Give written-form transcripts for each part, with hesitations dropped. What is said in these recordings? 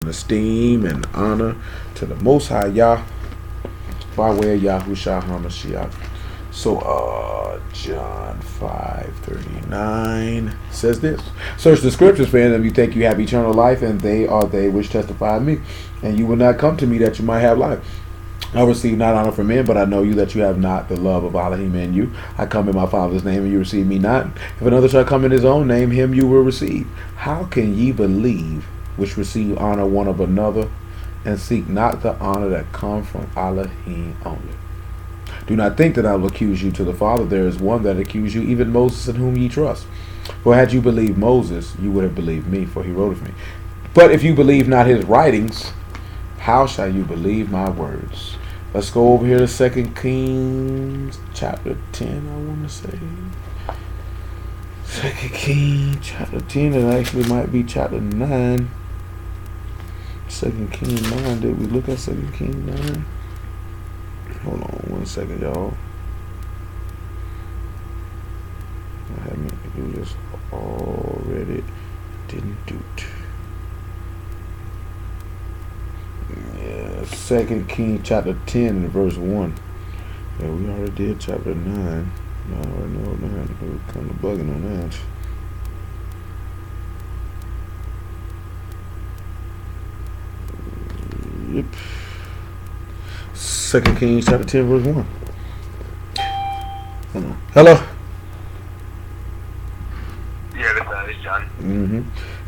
esteem and honor to the Most High Yah by way of Yahushua HaMashiach. So, John 5:39 says this: Search the scriptures, for in them you think you have eternal life, and they are they which testify of me. And you will not come to me that you might have life. I receive not honor from men, but I know you that you have not the love of Elohim in you. I come in my Father's name, and you receive me not. If another shall come in his own name, him you will receive. How can ye believe which receive honor one of another, and seek not the honor that come from Elohim only? Do not think that I will accuse you to the Father. There is one that accuse you, even Moses, in whom ye trust. For had you believed Moses, you would have believed me, for he wrote of me. But if you believe not his writings, how shall you believe my words? Let's go over here to 2 Kings chapter 10, I want to say. 2 Kings chapter 10, it actually might be chapter 9. 2 Kings 9, did we look at 2 Kings 9? Hold on 1 second, y'all. I had meant to do this already. Didn't do it. Yeah, 2 Kings chapter 10 and verse 1. Yeah, we already did chapter 9. I already know that. We're kind of bugging on that. Yep. 2 Kings chapter 10 verse 1. Hold on. Hello? Yeah, this is John.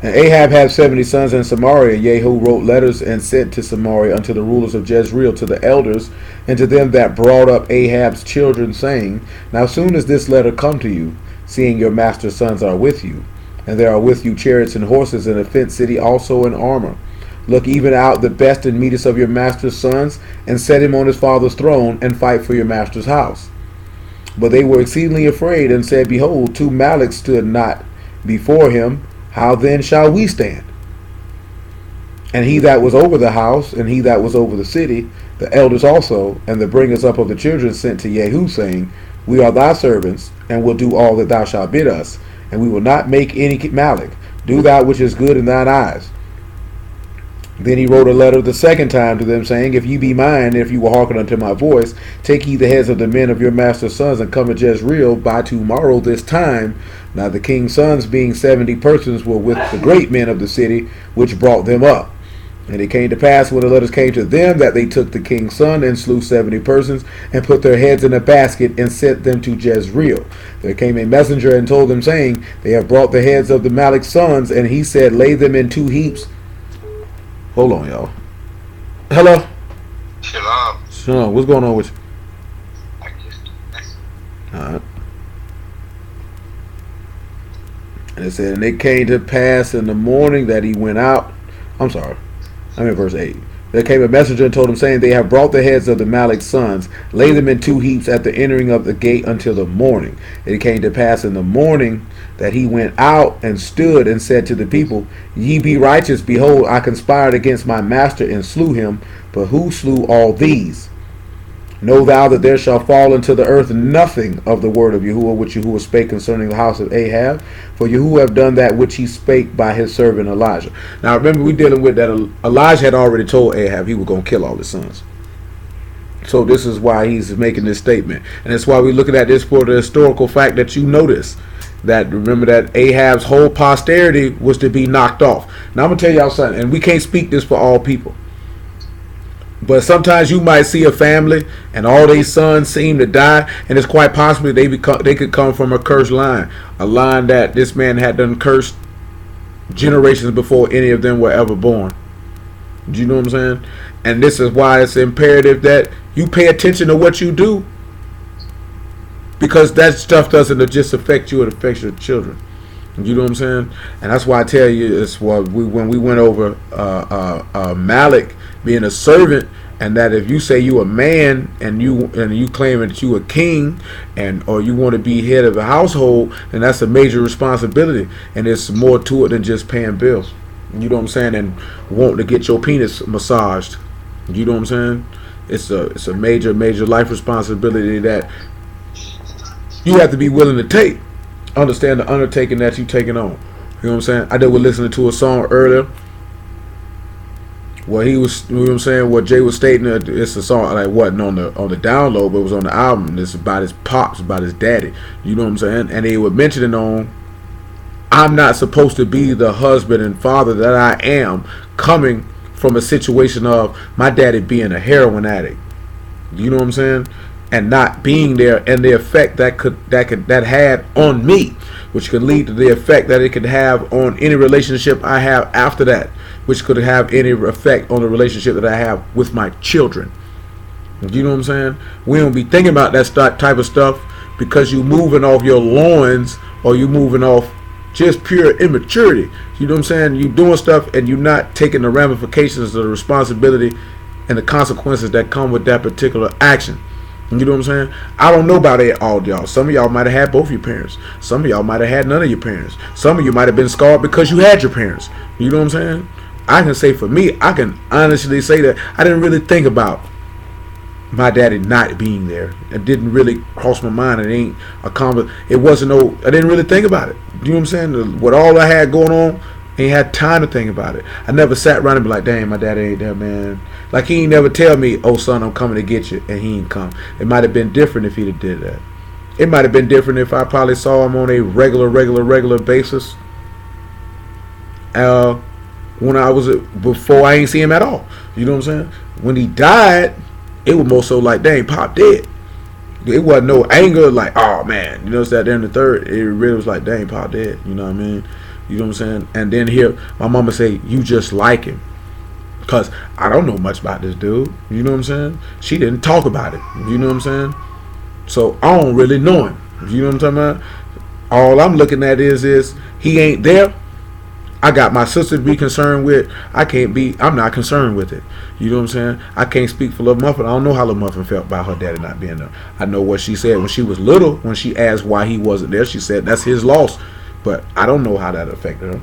And Ahab had 70 sons in Samaria. Jehu wrote letters and sent to Samaria unto the rulers of Jezreel, to the elders, and to them that brought up Ahab's children, saying, Now soon as this letter come to you, seeing your master's sons are with you, and there are with you chariots and horses, and a fenced city also in armor. Look even out the best and meanest of your master's sons, and set him on his father's throne, and fight for your master's house. But they were exceedingly afraid, and said, Behold, 2 Maleks stood not before him. How then shall we stand? And he that was over the house, and he that was over the city, the elders also, and the bringers up of the children, sent to Jehu, saying, We are thy servants, and will do all that thou shalt bid us, and we will not make any Malek. Do thou which is good in thine eyes. Then he wrote a letter the second time to them, saying, If ye be mine, and if you will hearken unto my voice, take ye the heads of the men of your master's sons, and come to Jezreel by tomorrow this time. Now the king's sons, being 70 persons, were with the great men of the city, which brought them up. And it came to pass, when the letters came to them, that they took the king's son, and slew 70 persons, and put their heads in a basket, and sent them to Jezreel. There came a messenger, and told them, saying, They have brought the heads of the Malek's sons. And he said, Lay them in 2 heaps. Hold on, y'all. Hello? Shalom. Shalom. What's going on with you? Alright. And it said, And it came to pass in the morning that he went out. I'm in verse 8. There came a messenger and told him, saying, They have brought the heads of the Malek's sons, lay them in 2 heaps at the entering of the gate until the morning. And it came to pass in the morning that he went out and stood and said to the people, Ye be righteous, behold, I conspired against my master and slew him. But who slew all these? Know thou that there shall fall into the earth nothing of the word of Yahuwah which Yahuwah spake concerning the house of Ahab, for Yahuwah have done that which he spake by his servant Elijah. Now remember, we're dealing with that Elijah had already told Ahab he was going to kill all his sons. So this is why he's making this statement. And that's why we're looking at this for the historical fact that you notice that, remember that Ahab's whole posterity was to be knocked off. Now I'm going to tell y'all something, and we can't speak this for all people. But sometimes you might see a family and all their sons seem to die, and it's quite possibly they could come from a cursed line, a line that this man had done cursed generations before any of them were ever born. Do you know what I'm saying? And this is why it's imperative that you pay attention to what you do, because that stuff doesn't just affect you; it affects your children. You know what I'm saying? And that's why I tell you, it's what when we went over Malek being a servant, and that if you say you a man and you claim that you a king, or you want to be head of a household, then that's a major responsibility, and there's more to it than just paying bills. You know what I'm saying? And wanting to get your penis massaged. You know what I'm saying? It's a major life responsibility that you have to be willing to take. Understand the undertaking that you taking on. You know what I'm saying? I did was listening to a song earlier What he was, you know what I'm saying? What Jay was stating, it's a song like wasn't on the download, but it was on the album. It's about his pops, about his daddy. You know what I'm saying? And they were mentioning on, I'm not supposed to be the husband and father that I am, coming from a situation of my daddy being a heroin addict. You know what I'm saying? And not being there, and the effect that had on me, which could lead to the effect that it could have on any relationship I have after that, which could have any effect on the relationship that I have with my children. You know what I'm saying? We don't be thinking about that type of stuff because you moving off your loins, or you moving off just pure immaturity. You know what I'm saying? You doing stuff and you're not taking the ramifications of the responsibility and the consequences that come with that particular action. You know what I'm saying? I don't know about it, all y'all. Some of y'all might have had both your parents. Some of y'all might have had none of your parents. Some of you might have been scarred because you had your parents. You know what I'm saying? I can say for me, I can honestly say that I didn't really think about my daddy not being there. It didn't really cross my mind. It ain't a conversation. It wasn't no. I didn't really think about it. You know what I'm saying? With all I had going on, ain't had time to think about it. I never sat around and be like, dang, my daddy ain't there, man. Like, he ain't never tell me, oh, son, I'm coming to get you, and he ain't come. It might have been different if he'd have did that. It might have been different if I probably saw him on a regular basis. When I was, before I ain't see him at all. You know what I'm saying? When he died, it was more so like, dang, Pop dead. It wasn't no anger like, oh, man. You know, it's that there in the third. It really was like, dang, Pop dead. You know what I mean? You know what I'm saying? And then here, my mama say, you just like him. Because I don't know much about this dude. You know what I'm saying? She didn't talk about it. You know what I'm saying? So I don't really know him. You know what I'm talking about? All I'm looking at is he ain't there. I got my sister to be concerned with. I'm not concerned with it. You know what I'm saying? I can't speak for Lil Muffin. I don't know how Lil Muffin felt about her daddy not being there. I know what she said when she was little. When she asked why he wasn't there, she said that's his loss. But I don't know how that affected her.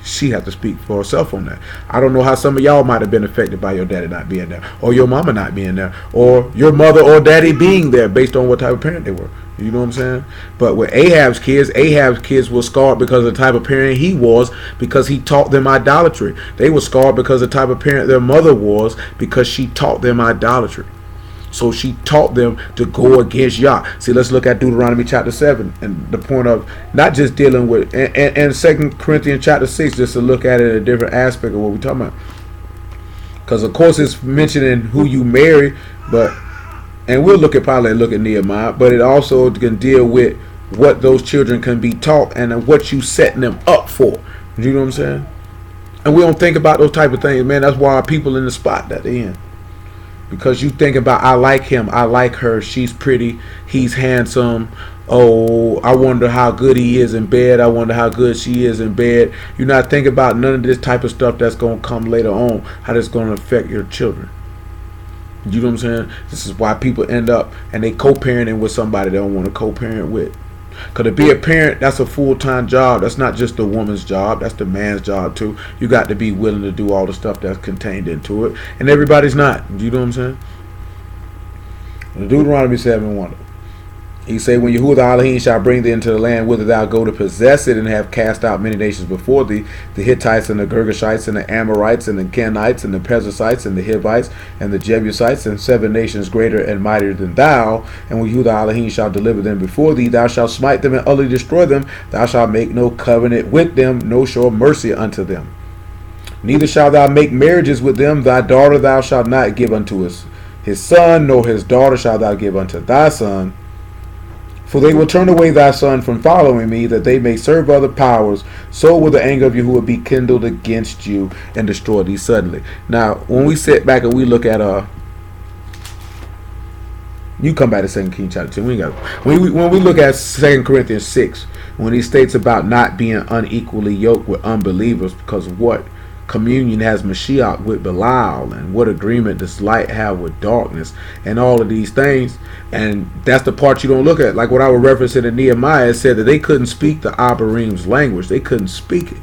She had to speak for herself on that. I don't know how some of y'all might have been affected by your daddy not being there, or your mama not being there, or your mother or daddy being there based on what type of parent they were. You know what I'm saying? But with Ahab's kids were scarred because of the type of parent he was, because he taught them idolatry. They were scarred because of the type of parent their mother was, because she taught them idolatry. So she taught them to go against Yah. See, let's look at Deuteronomy chapter 7 and the point of not just dealing with, and 2 Corinthians chapter 6, just to look at it in a different aspect of what we're talking about. Because, of course, it's mentioning who you marry, and we'll probably look at Nehemiah, but it also can deal with what those children can be taught and what you setting them up for. You know what I'm saying? And we don't think about those type of things, man. That's why our people in the spot that they in. Because you think about, I like him, I like her, she's pretty, he's handsome. Oh, I wonder how good he is in bed. I wonder how good she is in bed. You're not thinking about none of this type of stuff that's going to come later on, how that's going to affect your children. You know what I'm saying? This is why people end up and they co-parenting with somebody they don't want to co-parent with. Because to be a parent, that's a full-time job. That's not just the woman's job. That's the man's job too. You got to be willing to do all the stuff that's contained into it. And everybody's not. You know what I'm saying? Deuteronomy 7:1. He say, when Yahuwah Elohim shall bring thee into the land whither thou go to possess it, and have cast out many nations before thee, the Hittites and the Girgashites and the Amorites and the Kenites and the Perizzites and the Hivites and the Jebusites, and 7 nations greater and mightier than thou, and when Yahuwah Elohim shall deliver them before thee, thou shalt smite them and utterly destroy them. Thou shalt make no covenant with them, no show mercy unto them. Neither shalt thou make marriages with them. Thy daughter thou shalt not give unto his son, nor his daughter shalt thou give unto thy son. For they will turn away thy son from following me, that they may serve other powers. So will the anger of Yahuwah be kindled against you, and destroy thee suddenly. Now, when we sit back and we look at you come back to 2 Kings chapter 2. When we look at 2 Corinthians 6, when he states about not being unequally yoked with unbelievers, because of what communion has Mashiach with Belial, and what agreement does light have with darkness, and all of these things. And that's the part you don't look at. Like what I was referencing in Nehemiah, it said that they couldn't speak the Abarim's language. They couldn't speak it.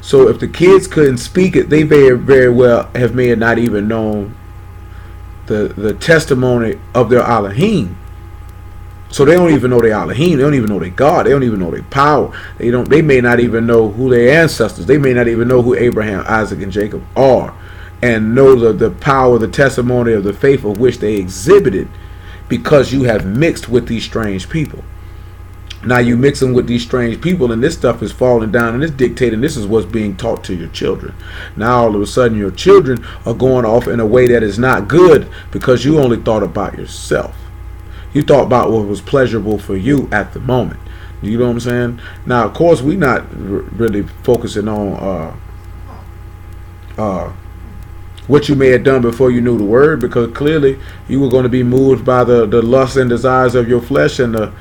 So if the kids couldn't speak it, they very, very well may have not even known the testimony of their Elohim. So they don't even know their Elohim. They don't even know their God. They don't even know their power. They may not even know who their ancestors. They may not even know who Abraham, Isaac, and Jacob are. and know the power, the testimony of the faith of which they exhibited, because you have mixed with these strange people. Now you mix them with these strange people, and this stuff is falling down, and it's dictating this is what's being taught to your children. Now all of a sudden your children are going off in a way that is not good, because you only thought about yourself. You thought about what was pleasurable for you at the moment. You know what I'm saying? Now, of course, we're not really focusing on what you may have done before you knew the word, because clearly you were going to be moved by the lusts and desires of your flesh and the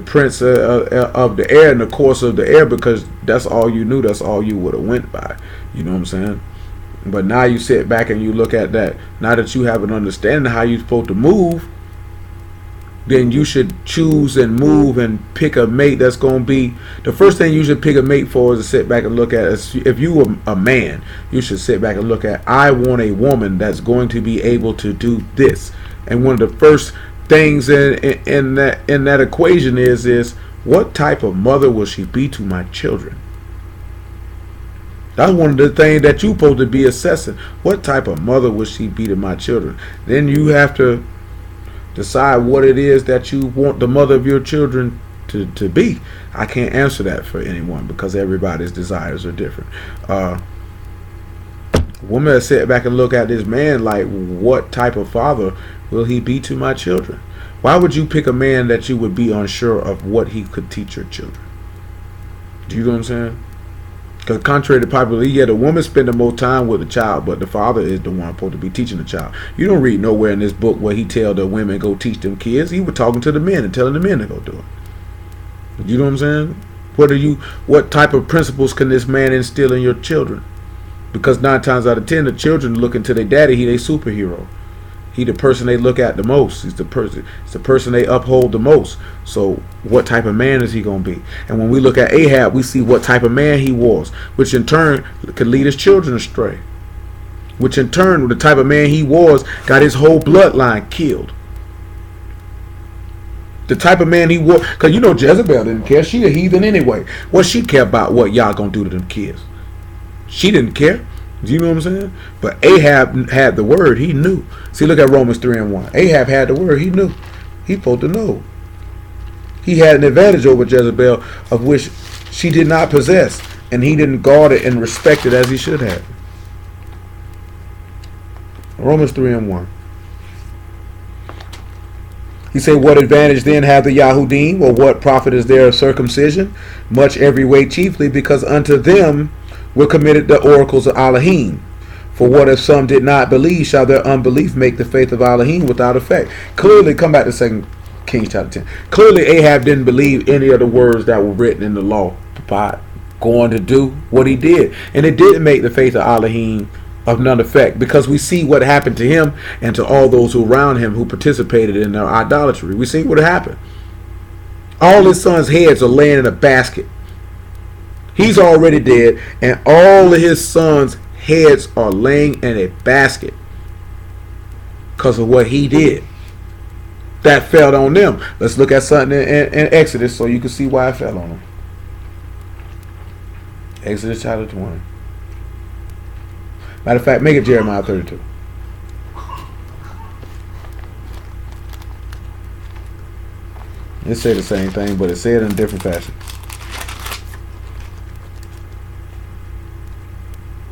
prince of the air and the course of the air, because that's all you knew. That's all you would have went by. You know what I'm saying? But now you sit back and you look at that. Now that you have an understanding of how you're supposed to move, then you should choose and move and pick a mate that's going to be, the first thing you should pick a mate for is to sit back and look at, if you were a man, you should sit back and look at, I want a woman that's going to be able to do this. And one of the first things in that equation is what type of mother will she be to my children? That's one of the things that you're supposed to be assessing. What type of mother will she be to my children? Then you have to decide what it is that you want the mother of your children to be. I can't answer that for anyone, because everybody's desires are different. Woman that sit back and look at this man like, what type of father will he be to my children? Why would you pick a man that you would be unsure of what he could teach your children? Do you know what I'm saying? Because contrary to popular, the woman spend the most time with the child, but the father is the one supposed to be teaching the child. You don't read nowhere in this book where he tell the women go teach them kids. He was talking to the men and telling the men to go do it. You know what I'm saying? What type of principles can this man instill in your children? Because 9 times out of 10, the children looking to their daddy, he their superhero. He the person they look at the most. He's the person they uphold the most. So what type of man is he going to be? And when we look at Ahab, we see what type of man he was, which in turn could lead his children astray. Which in turn, the type of man he was, got his whole bloodline killed. The type of man he was, because you know Jezebel didn't care. She a heathen anyway. What she care about what y'all going to do to them kids? She didn't care. Do you know what I'm saying? But Ahab had the word. He knew. See, look at Romans 3:1. Ahab had the word. He knew. He supposed to know. He had an advantage over Jezebel of which she did not possess, and he didn't guard it and respect it as he should have. Romans 3:1. He said, what advantage then have the Yahudim, or what profit is there of circumcision? Much every way, chiefly because unto them were committed the oracles of Elohim. For what if some did not believe, shall their unbelief make the faith of Elohim without effect? Clearly, come back to 2 Kings chapter 10. Clearly, Ahab didn't believe any of the words that were written in the law about going to do what he did. And it didn't make the faith of Elohim of none effect, because we see what happened to him and to all those who around him who participated in their idolatry. We see what happened. All his sons' heads are laying in a basket. He's already dead, and all of his sons' heads are laying in a basket because of what he did. That fell on them. Let's look at something in Exodus so you can see why it fell on them. Exodus chapter 20. Matter of fact, make it Jeremiah 32. It said the same thing, but it said in a different fashion.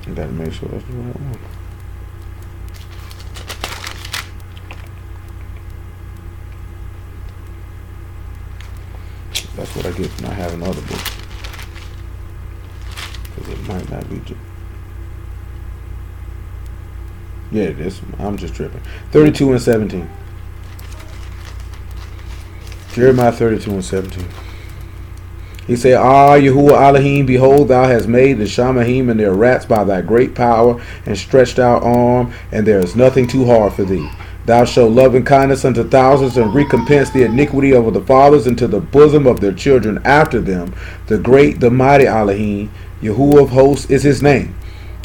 I gotta make sure that's the right one. That's what I get for not having other books. Because it might not be. Yeah, it is. I'm just tripping. 32 and 17. Jeremiah 32 and 17. He said, Yahuwah Elohim, behold, thou hast made the Shamahim and their rats by thy great power and stretched out arm, and there is nothing too hard for thee. Thou shalt love and kindness unto thousands, and recompense the iniquity of the fathers into the bosom of their children after them. The great, the mighty Elohim, Yahuwah of hosts is his name.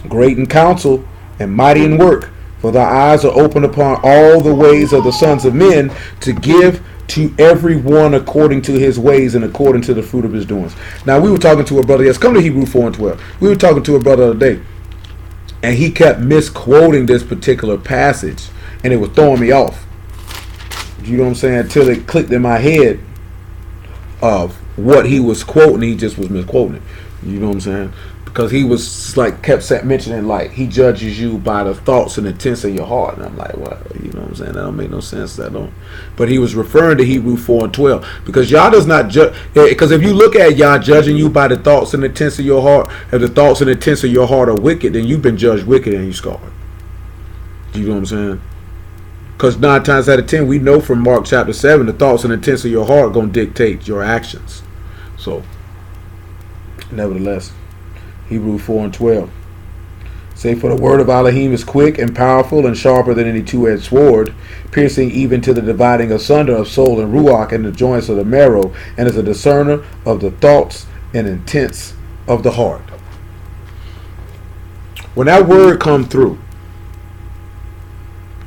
Great in counsel and mighty in work, for thy eyes are open upon all the ways of the sons of men, to give to every one according to his ways and according to the fruit of his doings. Now, we were talking to a brother. Yes, come to Hebrew 4 and 12. We were talking to a brother the other day And he kept misquoting this particular passage, and it was throwing me off. You know what I'm saying? Until it clicked in my head of what he was quoting, he just was misquoting it. You know what I'm saying? Because he was like kept mentioning like he judges you by the thoughts and intents of your heart, and I'm like, well, you know what I'm saying? That don't make no sense. That don't. But he was referring to Hebrew 4:12 because Yah does not judge. Because if you look at Yah judging you by the thoughts and intents of your heart, if the thoughts and intents of your heart are wicked, then you've been judged wicked and you scarred. You know what I'm saying? Because 9 times out of 10, we know from Mark chapter 7, the thoughts and intents of your heart are going to dictate your actions. So, nevertheless, Hebrews 4:12. Say, for the word of Elohim is quick and powerful and sharper than any two-edged sword, piercing even to the dividing asunder of soul and ruach and the joints of the marrow, and is a discerner of the thoughts and intents of the heart. When that word comes through,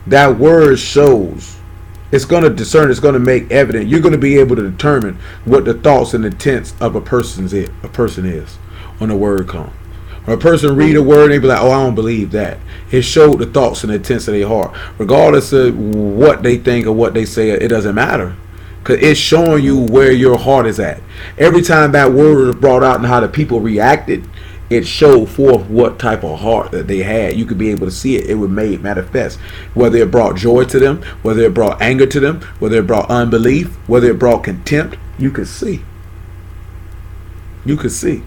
that word shows, it's going to discern, it's going to make evident. You're going to be able to determine what the thoughts and intents of a person is when the word comes. When a person read a word, they be like, oh, I don't believe that. It showed the thoughts and intents of their heart. Regardless of what they think or what they say, it doesn't matter. Because it's showing you where your heart is at. Every time that word was brought out and how the people reacted, it showed forth what type of heart that they had. You could be able to see it. It would make manifest. Whether it brought joy to them, whether it brought anger to them, whether it brought unbelief, whether it brought contempt, you could see. You could see.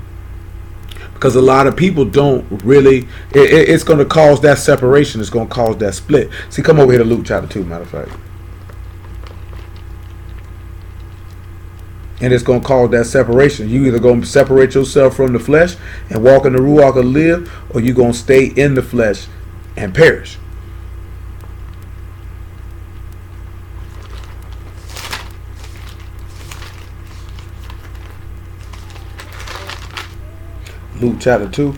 Because a lot of people don't really, it's going to cause that separation. It's going to cause that split. See, come over here to Luke chapter 2, matter of fact. And it's going to cause that separation. You either going to separate yourself from the flesh and walk in the ruach and live, or you're going to stay in the flesh and perish. Luke chapter 2,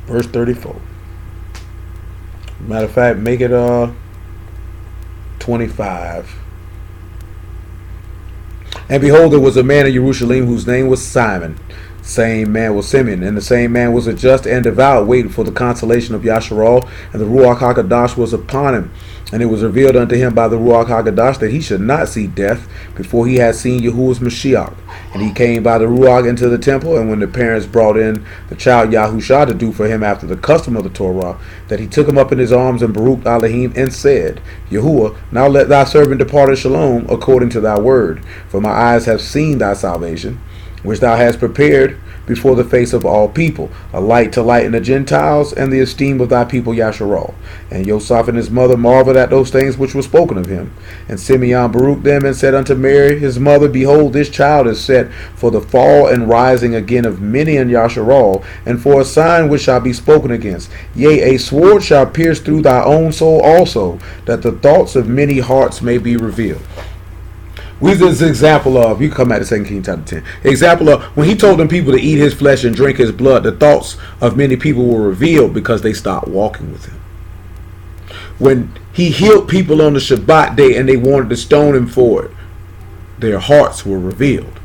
verse 34. Matter of fact, make it 25. And behold, there was a man in Yerushalyim whose name was Simon. Same man was Simeon, and the same man was a just and devout, waiting for the consolation of Yasharal, and the Ruach HaKadosh was upon him. And it was revealed unto him by the Ruach HaKadosh that he should not see death before he had seen Yahuwah's Mashiach. And he came by the Ruach into the temple, and when the parents brought in the child Yahusha to do for him after the custom of the Torah, that he took him up in his arms and Baruch Elohim and said, Yahuwah, now let thy servant depart in shalom according to thy word, for my eyes have seen thy salvation, which thou hast prepared before the face of all people, a light to lighten the Gentiles, and the esteem of thy people Yasharal. And Yosef and his mother marveled at those things which were spoken of him. And Simeon baruched them, and said unto Mary his mother, Behold, this child is set for the fall and rising again of many in Yasharal, and for a sign which shall be spoken against. Yea, a sword shall pierce through thy own soul also, that the thoughts of many hearts may be revealed. We this example of, you come at the 2 Kings chapter 10. Example of when he told them people to eat his flesh and drink his blood, the thoughts of many people were revealed because they stopped walking with him. When he healed people on the Shabbat day and they wanted to stone him for it, their hearts were revealed.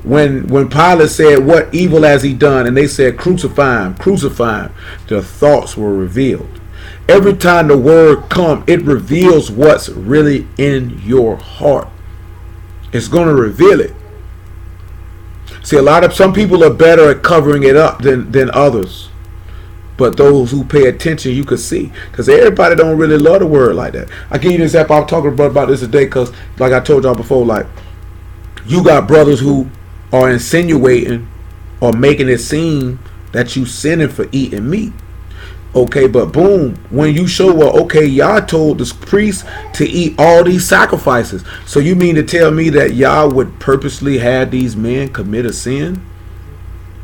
When Pilate said, what evil has he done? And they said, crucify him, their thoughts were revealed. Every time the word comes, it reveals what's really in your heart. It's going to reveal it. See, some people are better at covering it up than others. But those who pay attention, you can see. Because everybody don't really love the word like that. I give you an example. I was talking about this today because, like I told y'all before, like, you got brothers who are insinuating or making it seem that you sinning for eating meat. Okay, but boom, when you show, well, okay, Yah told the priest to eat all these sacrifices. So you mean to tell me that Yah would purposely have these men commit a sin?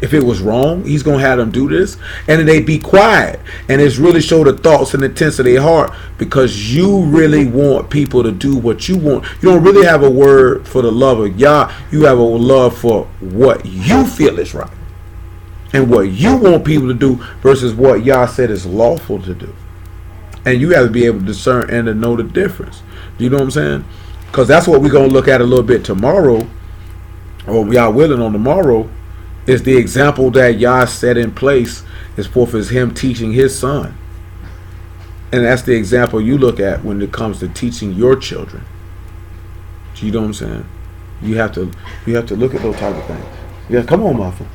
If it was wrong, he's going to have them do this. And then they be quiet. And it's really show the thoughts and intents of their heart, because you really want people to do what you want. You don't really have a word for the love of Yah. You have a love for what you feel is right. And what you want people to do versus what Yah said is lawful to do. And you have to be able to discern and to know the difference. You know what I'm saying? Because that's what we're going to look at a little bit tomorrow, or Yah willing on tomorrow, It's the example that Yah set in place is forth as him teaching his son. And that's the example you look at when it comes to teaching your children. You know what I'm saying? You have to look at those type of things. Yeah, come on, Muffin.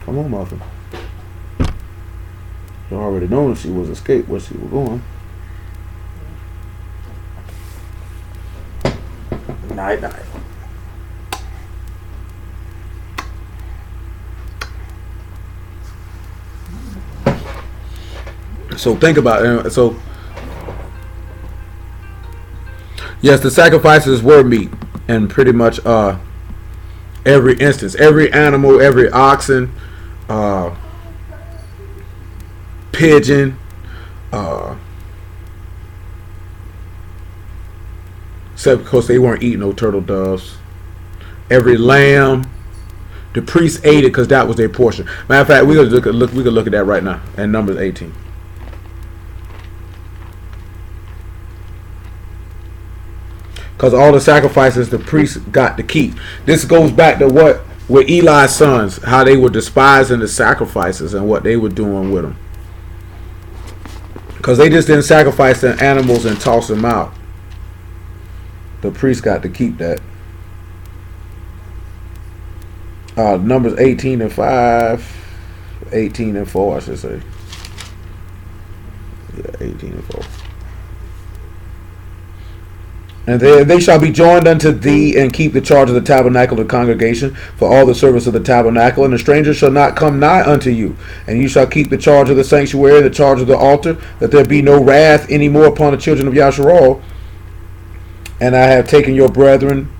Come on, Muffin. You already know she was escaped where she was going. Night, night. So think about it. So, yes, the sacrifices were meat, and pretty much every instance, every animal, every oxen, pigeon, except because they weren't eating no turtle doves. Every lamb, the priests ate it because that was their portion. Matter of fact, we could look at that right now in Numbers 18. Because all the sacrifices the priests got to keep. This goes back to what with Eli's sons, how they were despising the sacrifices and what they were doing with them. Because they just didn't sacrifice the animals and toss them out. The priests got to keep that. Numbers 18 and 5. 18 and 4, I should say. Yeah, 18 and 4. And they shall be joined unto thee, and keep the charge of the tabernacle of the congregation for all the service of the tabernacle. And the stranger shall not come nigh unto you. And you shall keep the charge of the sanctuary, the charge of the altar, that there be no wrath any more upon the children of Yasharal. And I have taken your brethren,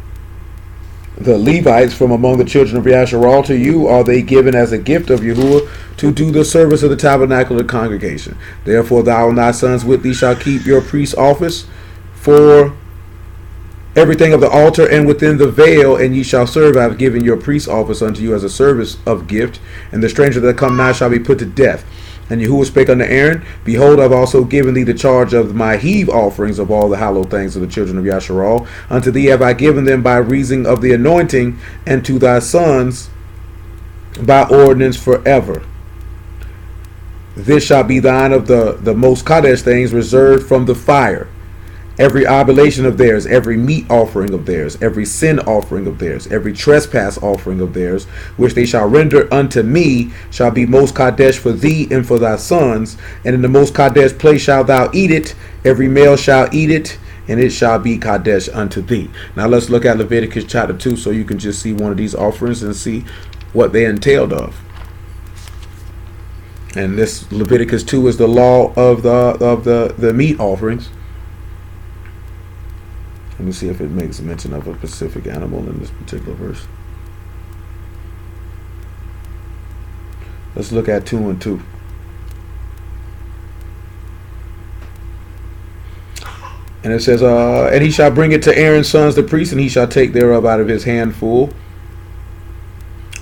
the Levites, from among the children of Yasharal. To you are they given as a gift of Yahuwah to do the service of the tabernacle of the congregation. Therefore thou and thy sons with thee shall keep your priest's office for everything of the altar and within the veil, and ye shall serve. I have given your priest's office unto you as a service of gift, and the stranger that come nigh shall be put to death. And Yahuwah spake unto Aaron, behold, I have also given thee the charge of my heave offerings of all the hallowed things of the children of Yasharal. Unto thee have I given them by reason of the anointing, and to thy sons by ordinance forever. This shall be thine of the most Kadesh things reserved from the fire. Every oblation of theirs, every meat offering of theirs, every sin offering of theirs, every trespass offering of theirs, which they shall render unto me, shall be most Kadesh for thee and for thy sons. And in the most Kadesh place shalt thou eat it. Every male shall eat it, and it shall be Kadesh unto thee. Now let's look at Leviticus chapter 2, so you can just see one of these offerings and see what they entailed of. And this Leviticus 2 is the law of the meat offerings. Let me see if it makes mention of a specific animal in this particular verse. Let's look at 2 and 2. And it says, and he shall bring it to Aaron's sons the priest, and he shall take thereof out of his handful.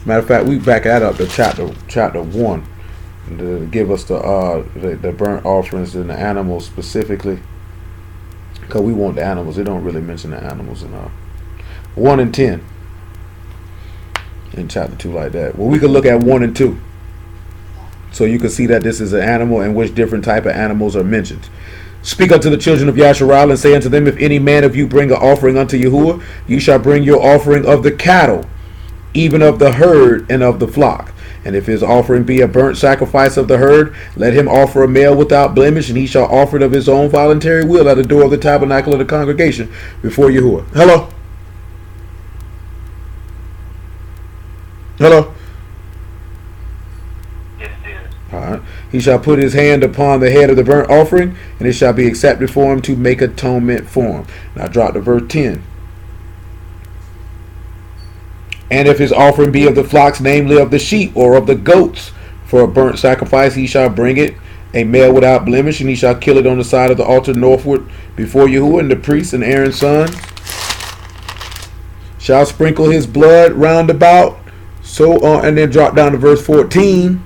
Matter of fact, we back that up to chapter 1 to give us the burnt offerings and the animals specifically. Because we want the animals. They don't really mention the animals in 1 and 10 in chapter 2 like that. Well, we could look at 1 and 2. So you can see that this is an animal in which different type of animals are mentioned. Speak unto the children of Yasharal and say unto them, if any man of you bring an offering unto Yahuwah, you shall bring your offering of the cattle, even of the herd and of the flock. And if his offering be a burnt sacrifice of the herd, let him offer a male without blemish, and he shall offer it of his own voluntary will at the door of the tabernacle of the congregation before Yahuwah. Hello? Hello? Yes, yes. All right. He shall put his hand upon the head of the burnt offering, and it shall be accepted for him to make atonement for him. Now drop to verse 10. And if his offering be of the flocks, namely of the sheep or of the goats, for a burnt sacrifice, he shall bring it, a male without blemish, and he shall kill it on the side of the altar northward before Yahuwah, and the priest and Aaron's son shall sprinkle his blood round about. So on, and then drop down to verse 14.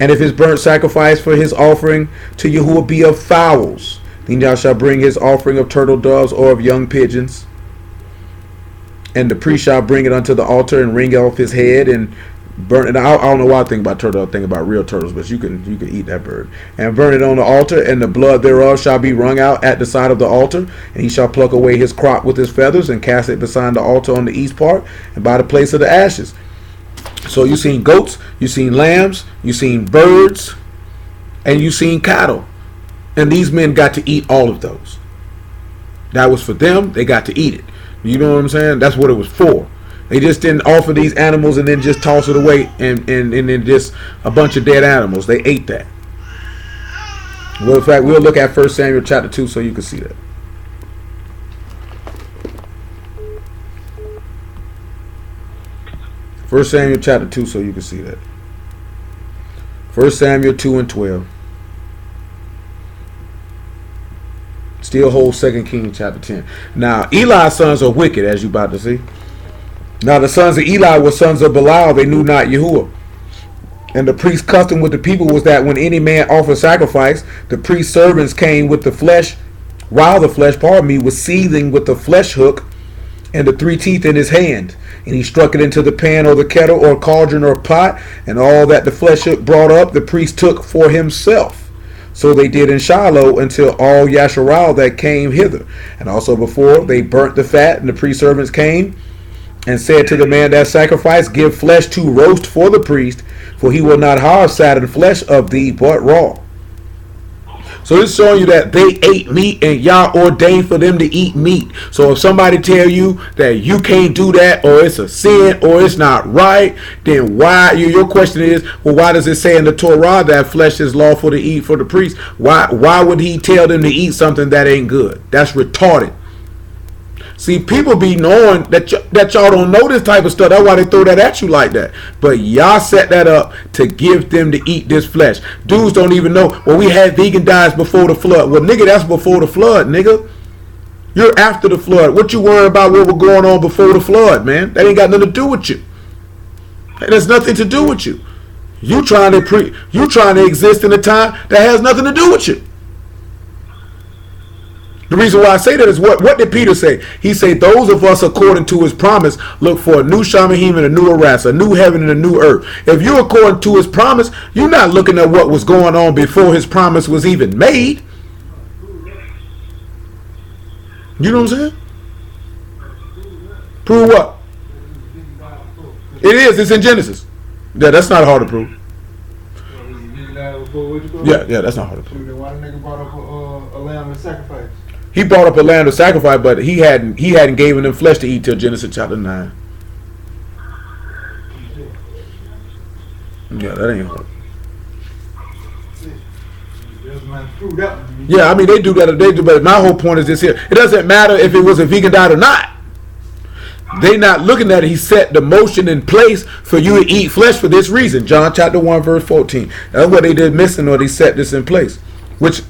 And if his burnt sacrifice for his offering to Yahuwah be of fowls, then thou shalt bring his offering of turtle doves or of young pigeons. And the priest shall bring it unto the altar and wring off his head and burn it. I don't know why I think about turtle. I think about real turtles, but you can eat that bird and burn it on the altar. And the blood thereof shall be wrung out at the side of the altar. And he shall pluck away his crop with his feathers and cast it beside the altar on the east part and by the place of the ashes. So you seen goats, you seen lambs, you seen birds, and you seen cattle. And these men got to eat all of those. That was for them. They got to eat it. You know what I'm saying? That's what it was for. They just didn't offer these animals and then just toss it away and then just a bunch of dead animals. They ate that. Well, in fact, we'll look at 1 Samuel chapter 2 so you can see that. 1 Samuel chapter 2 so you can see that. 1 Samuel 2 and 12. Still holds 2 Kings chapter 10. Now, Eli's sons are wicked, as you about to see. Now, the sons of Eli were sons of Belial. They knew not Yahuwah. And the priest's custom with the people was that when any man offered sacrifice, the priest's servants came with the flesh, while the flesh, was seething with the flesh hook and the 3 teeth in his hand. And he struck it into the pan or the kettle or cauldron or pot, and all that the flesh hook brought up, the priest took for himself. So they did in Shiloh until all Yasharal that came hither. And also before they burnt the fat, and the priest servants came and said to the man that sacrificed, give flesh to roast for the priest, for he will not have saddened flesh of thee, but raw. So it's showing you that they ate meat and Yah ordained for them to eat meat. So if somebody tell you that you can't do that, or it's a sin, or it's not right, then why? Your question is, well, why does it say in the Torah that flesh is lawful to eat for the priest? Why would he tell them to eat something that ain't good? That's retarded. See, people be knowing that y'all don't know this type of stuff. That's why they throw that at you like that. But y'all set that up to give them to eat this flesh. Dudes don't even know. Well, we had vegan diets before the flood. Well, nigga, that's before the flood, nigga. You're after the flood. What you worry about what was going on before the flood, man? That ain't got nothing to do with you. That has nothing to do with you. You trying to exist in a time that has nothing to do with you. The reason why I say that is what did Peter say? He said, those of us according to his promise look for a new Shamahim and a new Aras, a new heaven and a new earth. If you're according to his promise, you're not looking at what was going on before his promise was even made. You know what I'm saying? Prove what? It is. It's in Genesis. Yeah, that's not hard to prove. Yeah, that's not hard to prove. Why the nigga brought up a lamb and sacrifice? He brought up a lamb to sacrifice, but he hadn't given them flesh to eat till Genesis chapter 9. Yeah, that ain't hard. Yeah, I mean they do that. But my whole point is this here: it doesn't matter if it was a vegan diet or not. They not looking at it. He set the motion in place for you to eat flesh for this reason. John chapter 1 verse 14. That's what they did missing, or they set this in place. Which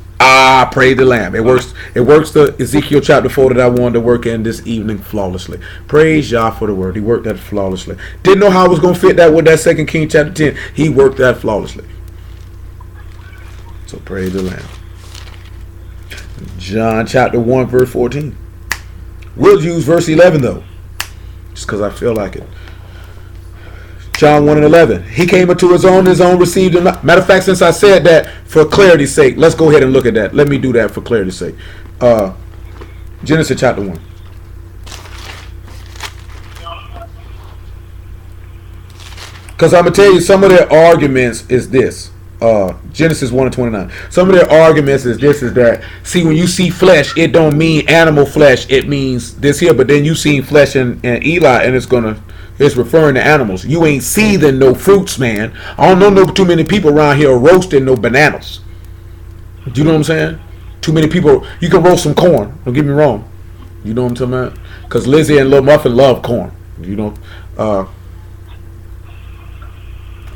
praise the Lamb. It works the Ezekiel chapter 4 that I wanted to work in this evening flawlessly. Praise Yah for the word. He worked that flawlessly. Didn't know how I was gonna fit that with that 2 Kings chapter 10. He worked that flawlessly. So praise the Lamb. John chapter 1 verse 14. We'll use verse 11 though, just because I feel like it. John 1 and 11. He came unto his own received him not. Matter of fact, since I said that, for clarity's sake, let's go ahead and look at that. Let me do that for clarity's sake. Genesis chapter 1. Because I'm going to tell you, some of their arguments is this. Genesis 1 and 29. Some of their arguments is this, is that, see, when you see flesh, it don't mean animal flesh. It means this here. But then you seen flesh in Eli, and it's referring to animals. You ain't seething no fruits, man. I don't know too many people around here roasting no bananas. You know what I'm saying? Too many people. You can roast some corn. Don't get me wrong. You know what I'm talking about? Because Lizzie and Lil Muffin love corn. You know.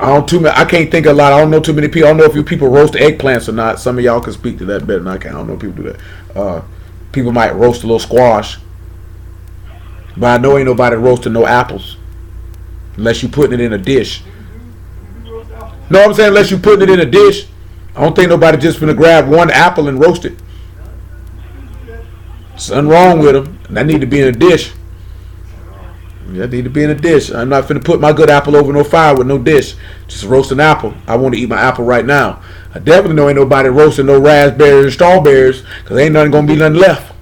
I can't think a lot. I don't know too many people. I don't know if you people roast eggplants or not. Some of y'all can speak to that better than I can. I don't know if people do that. People might roast a little squash. But I know ain't nobody roasting no apples. Unless you putting it in a dish. No, I'm saying unless you putting it in a dish. I don't think nobody just finna grab one apple and roast it. Something wrong with them. That need to be in a dish. I need to be in a dish. I'm not finna put my good apple over no fire with no dish. Just roast an apple. I want to eat my apple right now. I definitely know ain't nobody roasting no raspberries and strawberries because ain't nothing gonna be nothing left.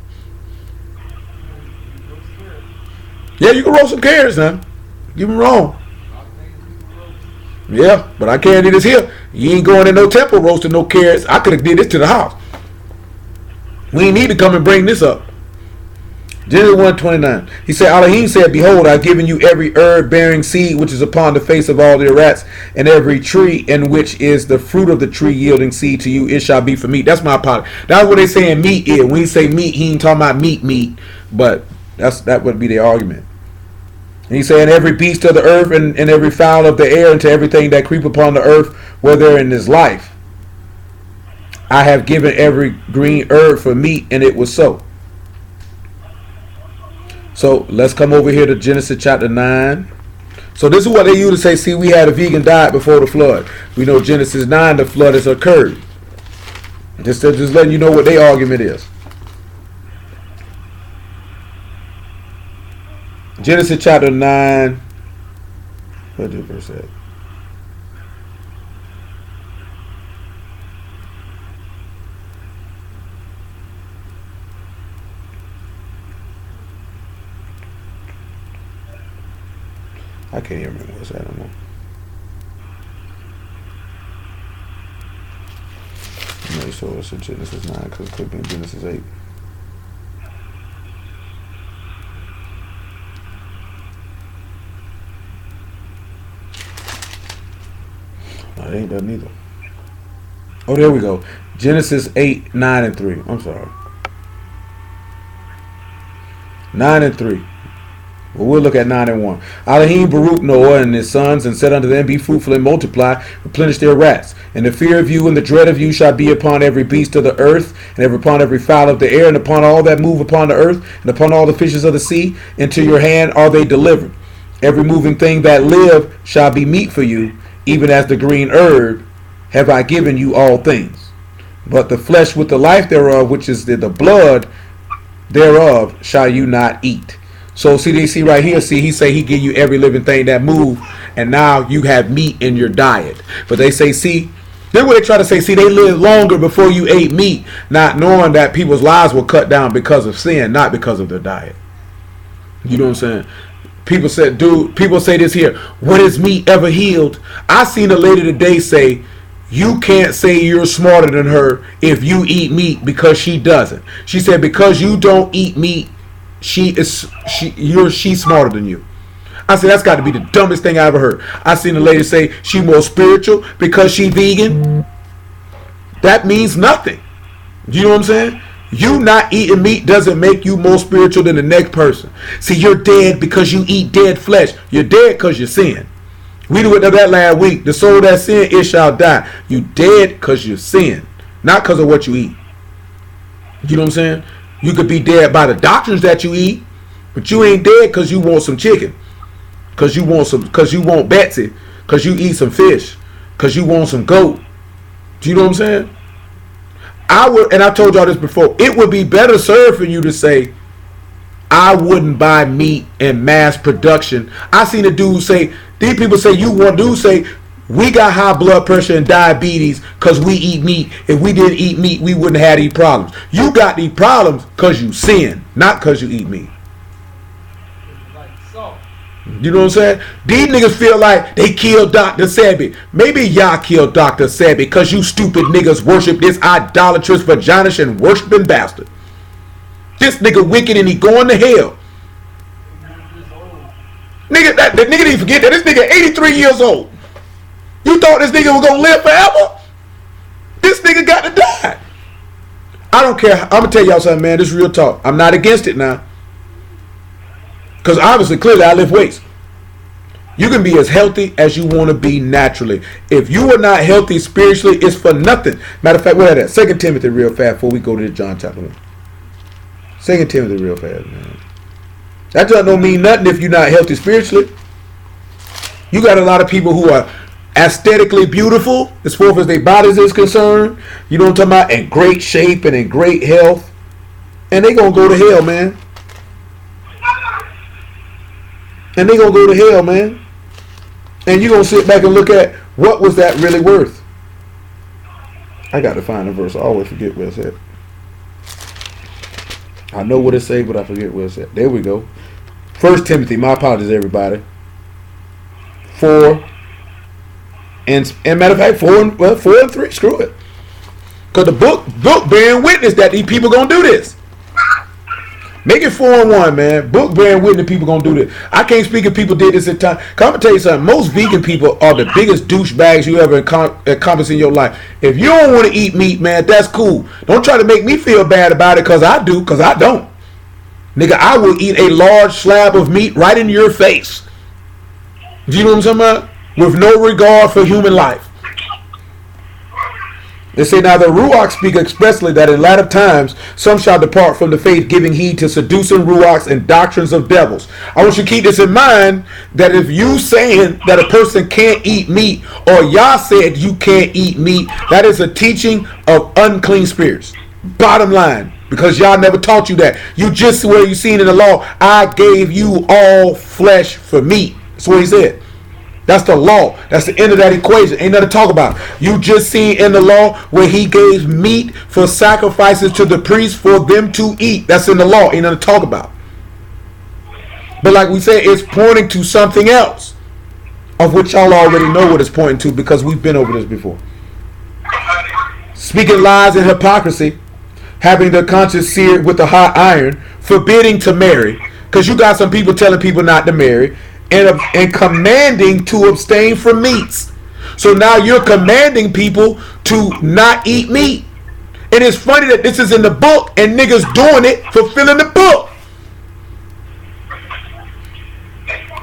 Yeah, you can roast some carrots now. Get me wrong. Yeah, but I can't do this here. You ain't going in no temple roasting no carrots. I could have did this to the house. We ain't need to come and bring this up. Genesis 1:29. He said, Elohim said, behold, I've given you every herb bearing seed which is upon the face of all the rats, and every tree in which is the fruit of the tree yielding seed to you, it shall be for meat. That's my apology. That's what they saying meat is. When he say meat, he ain't talking about meat. But that would be the argument. And he said, every beast of the earth and every fowl of the air and to everything that creep upon the earth where therein is life, I have given every green herb for meat, and it was so. So let's come over here to Genesis chapter 9. So this is what they used to say, see, we had a vegan diet before the flood. We know Genesis 9, the flood has occurred. Just letting you know what their argument is. Genesis chapter 9. What did verse say? I can't even remember what's that no more. Make sure it's in Genesis 9 because it could be in Genesis 8. No, it ain't that neither. Oh, there we go. Genesis 8, 9, and 3. I'm sorry. 9 and 3. Well, we'll look at 9 and 1. Elohim Baruch Noah and his sons, and said unto them, be fruitful and multiply, replenish their rats. And the fear of you and the dread of you shall be upon every beast of the earth, and upon every fowl of the air, and upon all that move upon the earth, and upon all the fishes of the sea. Into your hand are they delivered. Every moving thing that live shall be meat for you, even as the green herb have I given you all things. But the flesh with the life thereof, which is the blood thereof, shall you not eat. So see right here, see, he say he give you every living thing that move, and now you have meat in your diet. But they say, see, then what they try to say, see, they lived longer before you ate meat, not knowing that people's lives were cut down because of sin, not because of their diet. You know what I'm saying? People say this here, when is meat ever healed? I seen a lady today say, you can't say you're smarter than her if you eat meat because she doesn't. She said, because you don't eat meat, she's smarter than you. I said, that's got to be the dumbest thing I ever heard. I seen a lady say she more spiritual because she vegan. That means nothing. You know what I'm saying? You not eating meat doesn't make you more spiritual than the next person. See, you're dead because you eat dead flesh. You're dead because you sin. We did that last week. The soul that sin, it shall die. You dead because you sin, not because of what you eat. You know what I'm saying? You could be dead by the doctrines that you eat, but you ain't dead because you want some chicken, because you want Betsy, because you eat some fish, because you want some goat. Do you know what I'm saying? And I told y'all this before, it would be better served for you to say, I wouldn't buy meat in mass production. I seen a dude say, these people say, we got high blood pressure and diabetes because we eat meat. If we didn't eat meat, we wouldn't have these problems. You got these problems because you sin, not because you eat meat. You know what I'm saying? These niggas feel like they killed Dr. Sebi. Maybe y'all killed Dr. Sebi because you stupid niggas worship this idolatrous, vaginous, and worshiping bastard. This nigga wicked and he going to hell. Nigga, the nigga didn't forget that this nigga 83 years old. You thought this nigga was gonna live forever? This nigga got to die. I don't care. I'm gonna tell y'all something, man. This is real talk. I'm not against it now. Because obviously, clearly, I lift weights. You can be as healthy as you want to be naturally. If you are not healthy spiritually, it's for nothing. Matter of fact, what is that? 2 Timothy real fast before we go to John chapter 1. 2 Timothy real fast, man. That just don't mean nothing if you're not healthy spiritually. You got a lot of people who are aesthetically beautiful as far as their bodies is concerned. You know what I'm talking about? In great shape and in great health. And they going to go to hell, man. And they gonna go to hell, man. And you gonna sit back and look at what was that really worth. I got to find a verse. I always forget where it's at. I know what it say, but I forget where it's at. There we go. 1 Timothy. My apologies, everybody. 4 and matter of fact, 4 and 3. Screw it. Because the book bearing witness that these people gonna do this. Make it 4 and 1, man. Book bearing witness people gonna do this. I can't speak if people did this at time. Cause I'm gonna tell you something. Most vegan people are the biggest douchebags you ever encompass in your life. If you don't want to eat meat, man, that's cool. Don't try to make me feel bad about it, cause I do, cause I don't. Nigga, I will eat a large slab of meat right in your face. Do you know what I'm talking about? With no regard for human life. They say, now the Ruach speak expressly that in latter times some shall depart from the faith, giving heed to seducing Ruachs and doctrines of devils. I want you to keep this in mind, that if you saying that a person can't eat meat, or Yah said you can't eat meat, that is a teaching of unclean spirits. Bottom line. Because Yah never taught you that. You just, where you seen in the law, I gave you all flesh for meat. That's what he said. That's the law. That's the end of that equation. Ain't nothing to talk about. You just seen in the law where he gave meat for sacrifices to the priests for them to eat. That's in the law. Ain't nothing to talk about. But like we said, it's pointing to something else, of which y'all already know what it's pointing to, because we've been over this before. Speaking lies and hypocrisy, having their conscience seared with a hot iron, forbidding to marry, because you got some people telling people not to marry, and commanding to abstain from meats. So now you're commanding people to not eat meat. And it's funny that this is in the book and niggas doing it, fulfilling the book,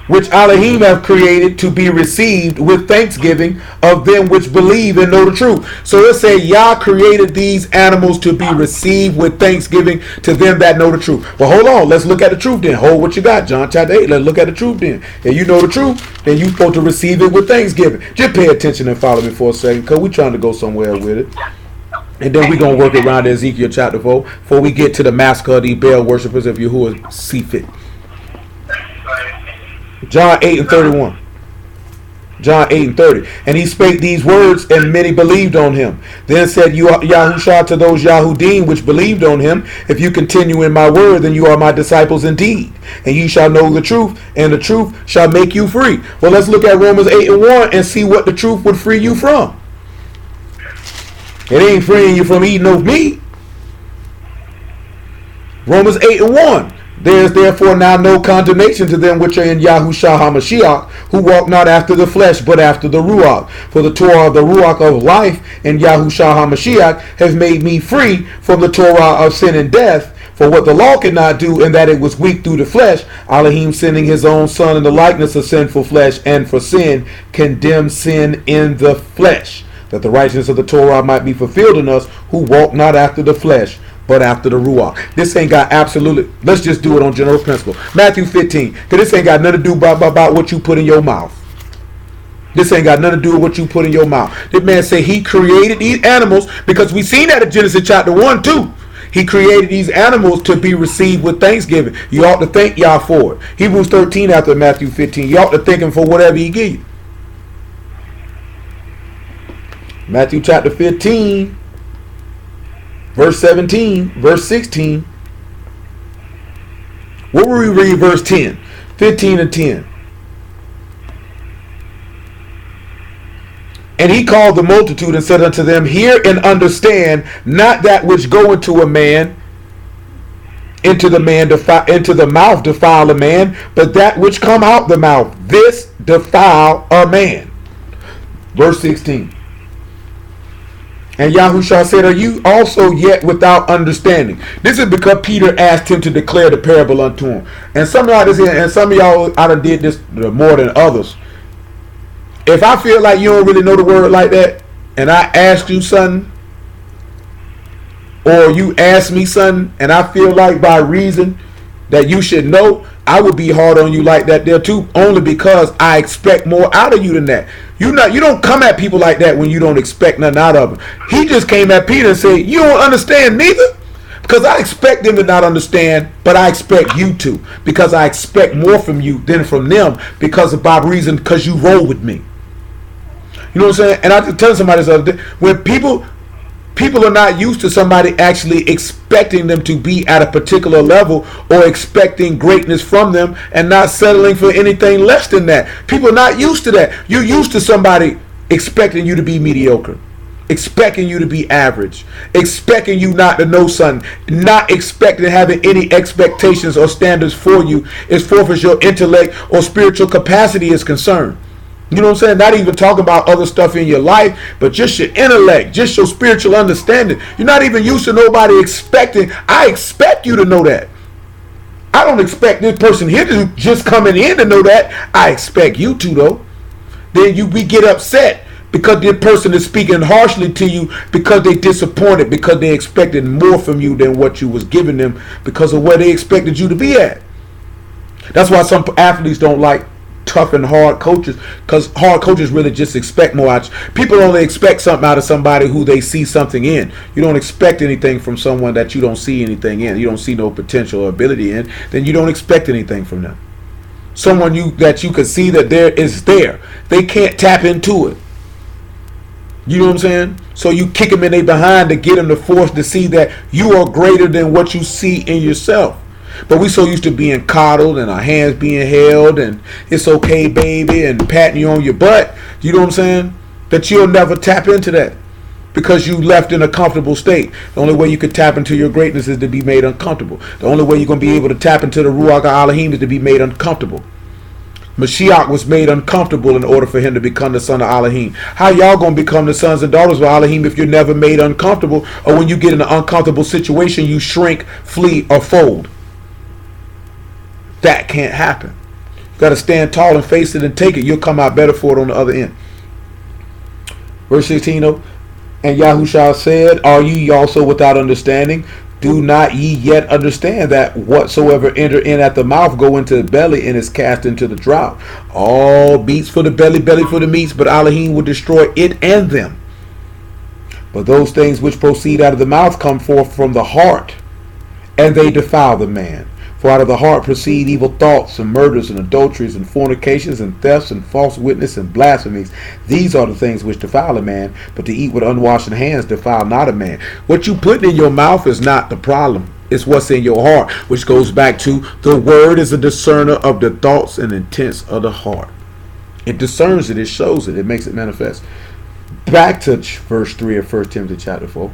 which Elohim have created to be received with thanksgiving of them which believe and know the truth. So let's say Yah created these animals to be received with thanksgiving to them that know the truth. But hold on, let's look at the truth then. Hold what you got, John chapter 8. Let's look at the truth then. If you know the truth, then you're supposed to receive it with thanksgiving. Just pay attention and follow me for a second, because we're trying to go somewhere with it. And then we're going to work around Ezekiel chapter 4 before we get to the massacre of these Baal worshippers, if Yahuwah see fit. John 8 and 31. John 8 and 30. And he spake these words, and many believed on him. Then said Yahushua to those Yahudim which believed on him, if you continue in my word, then you are my disciples indeed. And you shall know the truth, and the truth shall make you free. Well, let's look at Romans 8 and 1 and see what the truth would free you from. It ain't freeing you from eating no meat. Romans 8 and 1. There is therefore now no condemnation to them which are in Yahushua HaMashiach, who walk not after the flesh, but after the Ruach. For the Torah of the Ruach of life in Yahushua HaMashiach has made me free from the Torah of sin and death. For what the law could not do, in that it was weak through the flesh, Elohim sending his own Son in the likeness of sinful flesh, and for sin, condemned sin in the flesh, that the righteousness of the Torah might be fulfilled in us, who walk not after the flesh, but after the Ruach. This ain't got absolutely, let's just do it on general principle. Matthew 15, because this ain't got nothing to do about what you put in your mouth. This ain't got nothing to do with what you put in your mouth. This man say he created these animals, because we seen that in Genesis chapter 1 too. He created these animals to be received with thanksgiving. You ought to thank Yah for it. Hebrews 13 after Matthew 15. You ought to thank him for whatever he give you. Matthew chapter 15. Verse 17, verse 16. What will we read? Verse 10, 15 and 10. And he called the multitude and said unto them, hear and understand, not that which go into a man, into the mouth defile a man, but that which come out the mouth, this defile a man. Verse 16. And Yahushua said, are you also yet without understanding? This is because Peter asked him to declare the parable unto him. And some of y'all I done did this more than others. If I feel like you don't really know the word like that, and I ask you something, or you ask me something, and I feel like by reason that you should know, I would be hard on you like that there too, only because I expect more out of you than that. You don't come at people like that when you don't expect nothing out of them. He just came at Peter and said, you don't understand neither? Because I expect them to not understand, but I expect you to. Because I expect more from you than from them because you roll with me. You know what I'm saying? And I was telling somebody this other day, when people are not used to somebody actually expecting them to be at a particular level or expecting greatness from them and not settling for anything less than that. People are not used to that. You're used to somebody expecting you to be mediocre, expecting you to be average, expecting you not to know something, not expecting having any expectations or standards for you as far as your intellect or spiritual capacity is concerned. You know what I'm saying? Not even talking about other stuff in your life, but just your intellect, just your spiritual understanding. You're not even used to nobody expecting. I expect you to know that. I don't expect this person here to just coming in to know that. I expect you to, though. Then we get upset because the person is speaking harshly to you because they disappointed, because they expected more from you than what you was giving them because of where they expected you to be at. That's why some athletes don't like tough and hard coaches, because hard coaches really just expect more out. People only expect something out of somebody who they see something in. You don't expect anything from someone that you don't see anything in. You don't see no potential or ability in. Then you don't expect anything from them. Someone that you can see that there is there. They can't tap into it. You know what I'm saying? So you kick them in their behind to get them to force to see that you are greater than what you see in yourself. But we so used to being coddled and our hands being held and it's okay, baby, and patting you on your butt. You know what I'm saying? That you'll never tap into that because you left in a comfortable state. The only way you could tap into your greatness is to be made uncomfortable. The only way you're going to be able to tap into the Ruach HaElohim is to be made uncomfortable. Mashiach was made uncomfortable in order for him to become the son of Elohim. How y'all going to become the sons and daughters of Elohim if you're never made uncomfortable, or when you get in an uncomfortable situation, you shrink, flee, or fold? That can't happen. You got to stand tall and face it and take it. You'll come out better for it on the other end. Verse 16, and Yahushua said, are ye also without understanding? Do not ye yet understand that whatsoever enter in at the mouth go into the belly and is cast into the drought? All beats for the belly, belly for the meats, but Elohim will destroy it and them. But those things which proceed out of the mouth come forth from the heart, and they defile the man. For out of the heart proceed evil thoughts and murders and adulteries and fornications and thefts and false witness and blasphemies. These are the things which defile a man, but to eat with unwashed hands defile not a man. What you put in your mouth is not the problem. It's what's in your heart, which goes back to the word is a discerner of the thoughts and intents of the heart. It discerns it, it shows it, it makes it manifest. Back to verse 3 of 1 Timothy chapter 4.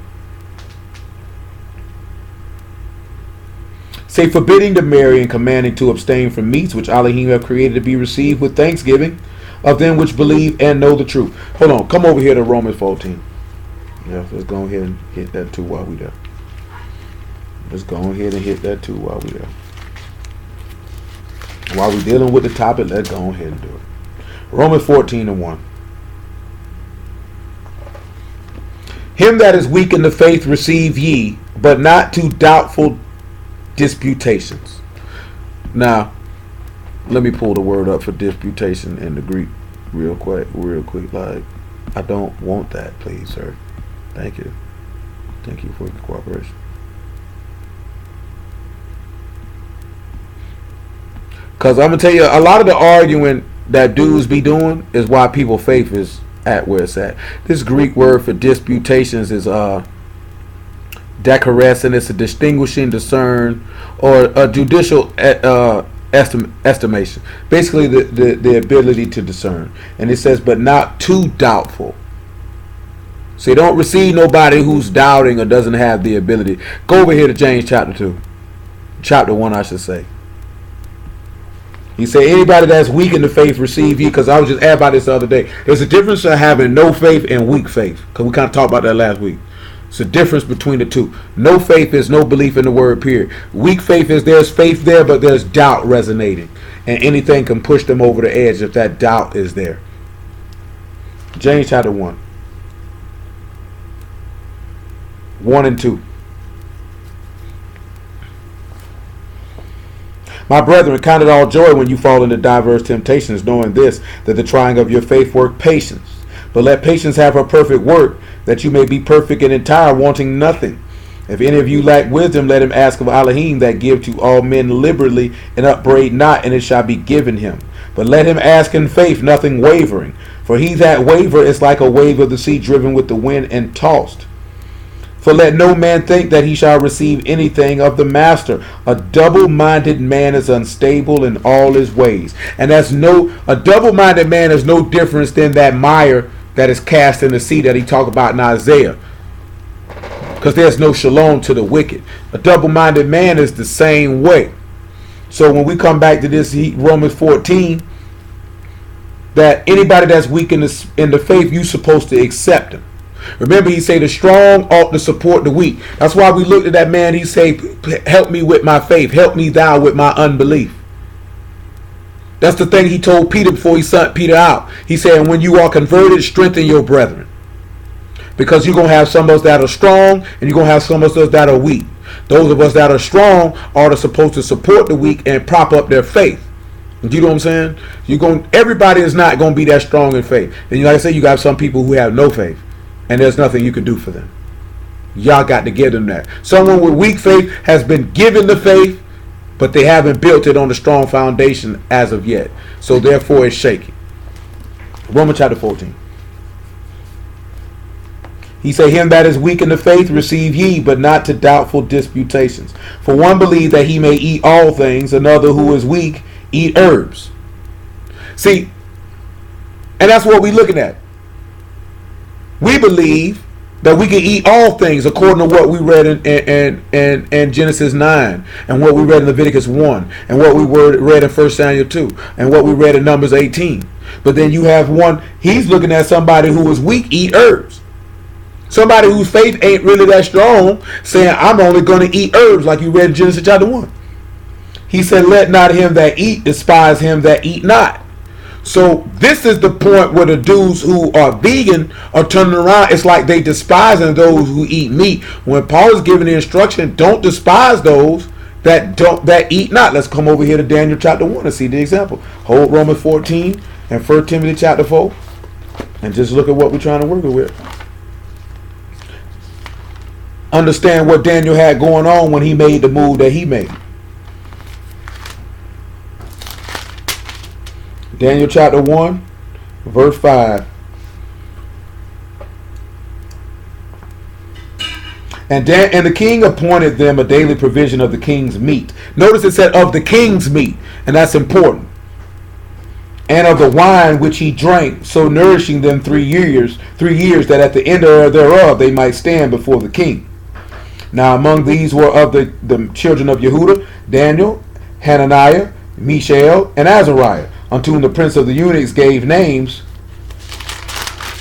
Say, forbidding to marry and commanding to abstain from meats which Elohim have created to be received with thanksgiving of them which believe and know the truth. Hold on, come over here to Romans 14. Yeah, let's go ahead and hit that too while we there. Let's go ahead and hit that too while we there. While we're dealing with the topic, let's go ahead and do it. Romans 14:1. Him that is weak in the faith receive ye, but not to doubtful disputations. Now, let me pull the word up for disputation in the Greek real quick. Like, I don't want that, please, sir. Thank you. Thank you for your cooperation. Because I'm going to tell you, a lot of the arguing that dudes be doing is why people's faith is at where it's at. This Greek word for disputations is decorous, and it's a distinguishing, discern, or a judicial estimation. Basically, the ability to discern. And it says, but not too doubtful. So you don't receive nobody who's doubting or doesn't have the ability. Go over here to James chapter 2. Chapter 1, I should say. He said, anybody that's weak in the faith receive ye, because I was just asked about this the other day. There's a difference in having no faith and weak faith, because we kind of talked about that last week. It's a difference between the two. No faith is no belief in the word, period. Weak faith is there's faith there, but there's doubt resonating. And anything can push them over the edge if that doubt is there. James chapter 1. 1 and 2. My brethren, count it all joy when you fall into diverse temptations, knowing this, that the trying of your faith work patience. But let patience have her perfect work, that you may be perfect and entire, wanting nothing. If any of you lack wisdom, let him ask of Elohim that give to all men liberally and upbraid not, and it shall be given him. But let him ask in faith, nothing wavering. For he that waver is like a wave of the sea driven with the wind and tossed. For let no man think that he shall receive anything of the master. A double-minded man is unstable in all his ways. And a double-minded man is no difference than that mire that is cast in the sea that he talked about in Isaiah. Because there's no shalom to the wicked. A double-minded man is the same way. So when we come back to this Romans 14, that anybody that's weak in the faith, you're supposed to accept him. Remember, he said the strong ought to support the weak. That's why we looked at that man. He said, help me with my faith. Help me thou with my unbelief. That's the thing he told Peter before he sent Peter out. He said, when you are converted, strengthen your brethren. Because you're going to have some of us that are strong and you're going to have some of us that are weak. Those of us that are strong are supposed to support the weak and prop up their faith. You know what I'm saying? Everybody is not going to be that strong in faith. And like I said, you got some people who have no faith. And there's nothing you can do for them. Y'all got to give them that. Someone with weak faith has been given the faith, but they haven't built it on a strong foundation as of yet. So therefore it's shaky. Romans chapter 14. He said, him that is weak in the faith receive ye, but not to doubtful disputations. For one believes that he may eat all things, another who is weak eat herbs. See, and that's what we're looking at. We believe that we can eat all things according to what we read in Genesis 9 and what we read in Leviticus 1 and what we read in 1 Samuel 2 and what we read in Numbers 18. But then you have one, he's looking at somebody who is weak eat herbs. Somebody whose faith ain't really that strong saying, I'm only going to eat herbs, like you read in Genesis chapter 1. He said, let not him that eat despise him that eat not. So this is the point where the dudes who are vegan are turning around. It's like they despising those who eat meat. When Paul is giving the instruction, don't despise those that eat not. Let's come over here to Daniel chapter 1 and see the example. Hold Romans 14 and 1 Timothy chapter 4 and just look at what we're trying to work with. Understand what Daniel had going on when he made the move that he made. Daniel chapter 1, verse 5. And the king appointed them a daily provision of the king's meat. Notice it said of the king's meat, and that's important. And of the wine which he drank, so nourishing them 3 years, that at the end thereof they might stand before the king. Now among these were of the children of Yehuda, Daniel, Hananiah, Mishael, and Azariah, unto whom the prince of the eunuchs gave names.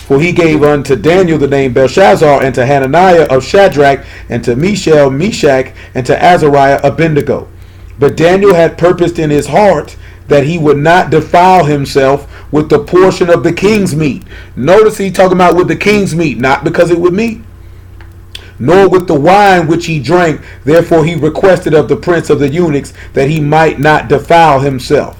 For he gave unto Daniel the name Belshazzar, and to Hananiah of Shadrach, and to Mishael Meshach, and to Azariah Abednego. But Daniel had purposed in his heart that he would not defile himself with the portion of the king's meat. Notice he talking about with the king's meat, not because it was meat, nor with the wine which he drank. Therefore he requested of the prince of the eunuchs that he might not defile himself.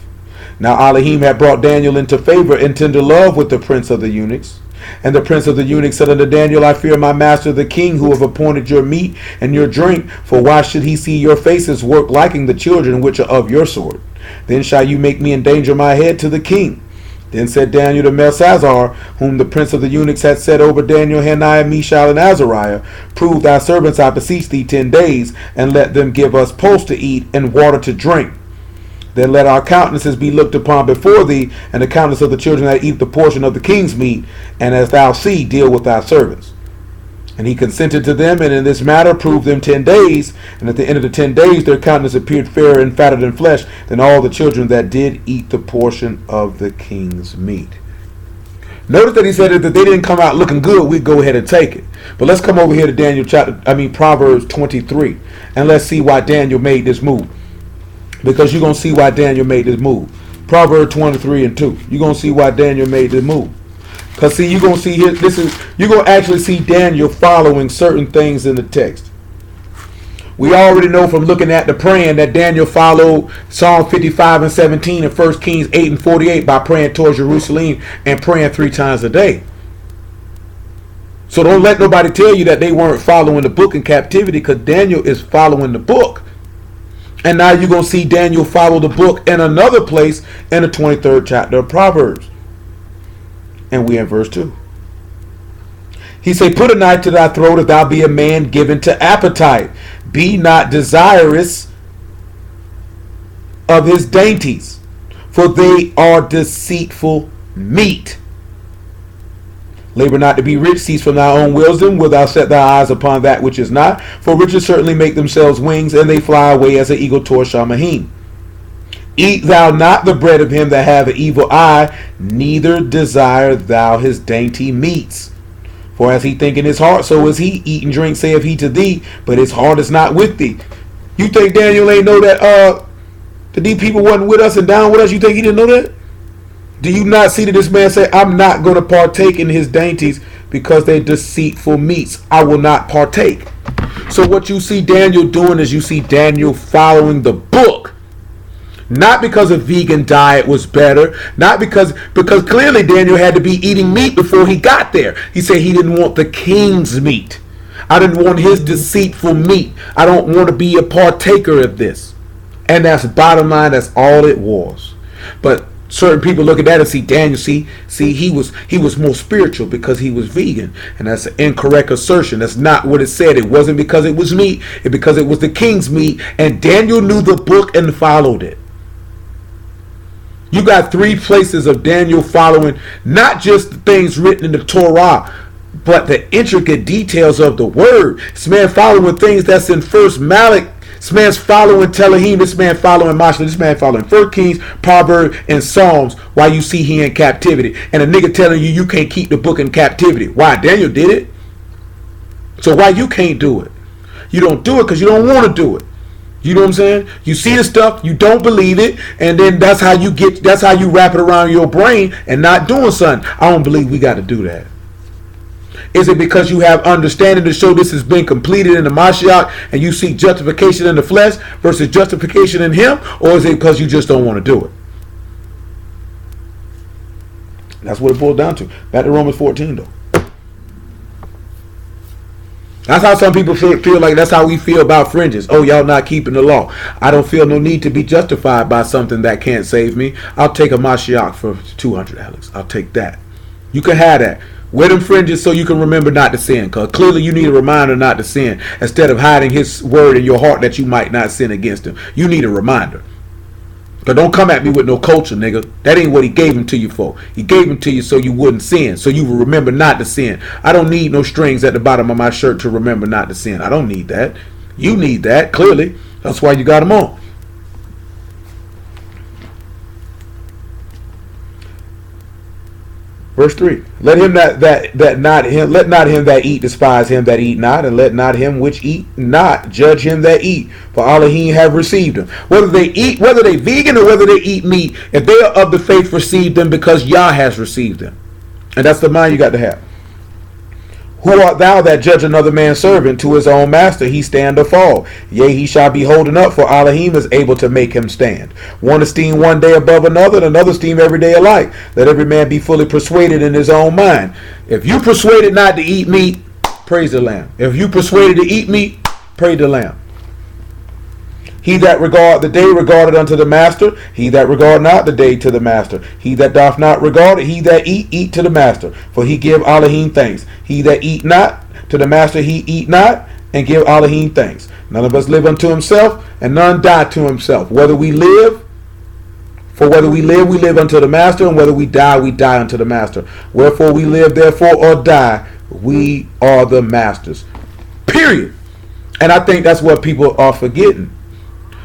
Now Elohim had brought Daniel into favor and tender love with the prince of the eunuchs. And the prince of the eunuchs said unto Daniel, I fear my master the king, who have appointed your meat and your drink. For why should he see your faces work liking the children which are of your sort? Then shall you make me endanger my head to the king. Then said Daniel to Belshazzar, whom the prince of the eunuchs had set over Daniel, Hananiah, Mishael, and Azariah, prove thy servants, I beseech thee, 10 days, and let them give us pulse to eat and water to drink. Then let our countenances be looked upon before thee, and the countenance of the children that eat the portion of the king's meat, and as thou see, deal with thy servants. And he consented to them, and in this matter proved them 10 days. And at the end of the 10 days their countenance appeared fairer and fatter than flesh than all the children that did eat the portion of the king's meat. Notice that he said that they didn't come out looking good, we'd go ahead and take it. But let's come over here to Proverbs 23, and let's see why Daniel made this move. Because you're going to see why Daniel made this move. Proverbs 23 and 2. You're going to see why Daniel made this move. Because see, you're going to see here, you're going to actually see Daniel following certain things in the text. We already know from looking at the praying that Daniel followed Psalm 55 and 17 and 1 Kings 8 and 48 by praying towards Yerushalyim and praying 3 times a day. So don't let nobody tell you that they weren't following the book in captivity, because Daniel is following the book. And now you're going to see Daniel follow the book in another place in the 23rd chapter of Proverbs. And we in verse 2. He say, put a knife to thy throat if thou be a man given to appetite. Be not desirous of his dainties, for they are deceitful meat. Labor not to be rich, cease from thy own wisdom, wilt thou set thy eyes upon that which is not? For riches certainly make themselves wings, and they fly away as an eagle toward Shamahim. Eat thou not the bread of him that hath an evil eye, neither desire thou his dainty meats. For as he think in his heart, so is he. Eat and drink, saith he to thee, but his heart is not with thee. You think Daniel ain't know that these people wasn't with us and down with us? You think he didn't know that? Do you not see that this man say, I'm not going to partake in his dainties because they're deceitful meats? I will not partake. So what you see Daniel doing is you see Daniel following the book. Not because a vegan diet was better. Not because clearly Daniel had to be eating meat before he got there. He said he didn't want the king's meat. I didn't want his deceitful meat. I don't want to be a partaker of this. And that's bottom line. That's all it was. But certain people look at that and see Daniel, see he was more spiritual because he was vegan, and that's an incorrect assertion. That's not what it said. It wasn't because it was meat, it's because it was the king's meat, and Daniel knew the book and followed it. You got 3 places of Daniel following not just the things written in the Torah, but the intricate details of the word. This man following things that's in First Malik. This man's following Telahim. This man following Mashal. This man following 1 Kings, Proverbs, and Psalms while you see he in captivity. And a nigga telling you can't keep the book in captivity. Why? Daniel did it. So why you can't do it? You don't do it because you don't want to do it. You know what I'm saying? You see the stuff, you don't believe it, and then that's how you wrap it around your brain and not doing something. I don't believe we got to do that. Is it because you have understanding to show this has been completed in the Mashiach and you seek justification in the flesh versus justification in him? Or is it because you just don't want to do it? That's what it boils down to. Back to Romans 14 though. That's how some people feel like that's how we feel about fringes. Oh, y'all not keeping the law. I don't feel no need to be justified by something that can't save me. I'll take a Mashiach for 200, Alex. I'll take that. You can have that. Wear them fringes so you can remember not to sin. Because clearly you need a reminder not to sin. Instead of hiding his word in your heart that you might not sin against him. You need a reminder. Because don't come at me with no culture, nigga. That ain't what he gave him to you for. He gave him to you so you wouldn't sin. So you will remember not to sin. I don't need no strings at the bottom of my shirt to remember not to sin. I don't need that. You need that, clearly. That's why you got them on. Verse 3. Let not him that eat despise him that eat not, and let not him which eat not judge him that eat, for Elohim have received them. Whether they vegan or whether they eat meat, if they are of the faith, receive them because Yah has received them. And that's the mind you got to have. Who art thou that judge another man's servant to his own master? He stand or fall. Yea, he shall be holding up, for Elohim is able to make him stand. One esteem one day above another, and another esteem every day alike. Let every man be fully persuaded in his own mind. If you persuaded not to eat meat, praise the Lamb. If you persuaded to eat meat, praise the Lamb. He that regard the day regarded unto the master. He that regard not the day to the master. He that doth not regard it. He that eat to the master. For he give Elohim thanks. He that eat not to the master, he eat not, and give Elohim thanks. None of us live unto himself, and none die to himself. Whether we live, we live unto the master, and whether we die unto the master. Wherefore we live, therefore, or die, we are the masters. Period. And I think that's what people are forgetting.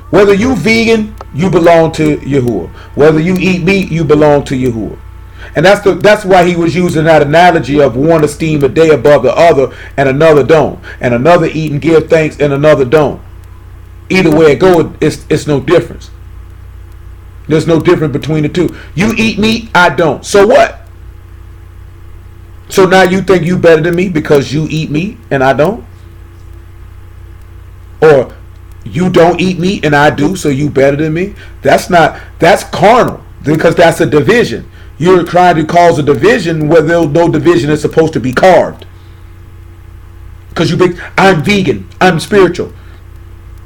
Whether you vegan, you belong to Yahuwah. Whether you eat meat, you belong to Yahuwah. And that's why he was using that analogy of one esteem a day above the other and another don't. And another eat and give thanks and another don't. Either way it goes, it's no difference. There's no difference between the two. You eat meat, I don't. So what? So now you think you better than me because you eat meat and I don't? Or you don't eat meat and I do, so you better than me? That's carnal, because that's a division. You're trying to cause a division where no division is supposed to be carved. Because I'm vegan. I'm spiritual.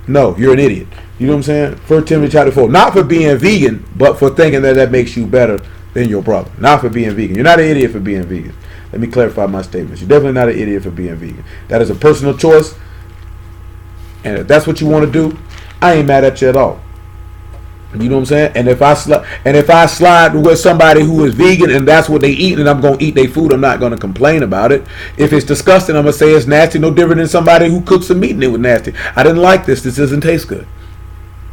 No, you're an idiot. You know what I'm saying? 1 Timothy chapter 4. Not for being vegan, but for thinking that makes you better than your brother. Not for being vegan. You're not an idiot for being vegan. Let me clarify my statements. You're definitely not an idiot for being vegan. That is a personal choice. And if that's what you want to do, I ain't mad at you at all. You know what I'm saying? And if I slide with somebody who is vegan and that's what they eat and I'm going to eat their food, I'm not going to complain about it. If it's disgusting, I'm going to say it's nasty, no different than somebody who cooks some meat and it was nasty. I didn't like this. This doesn't taste good.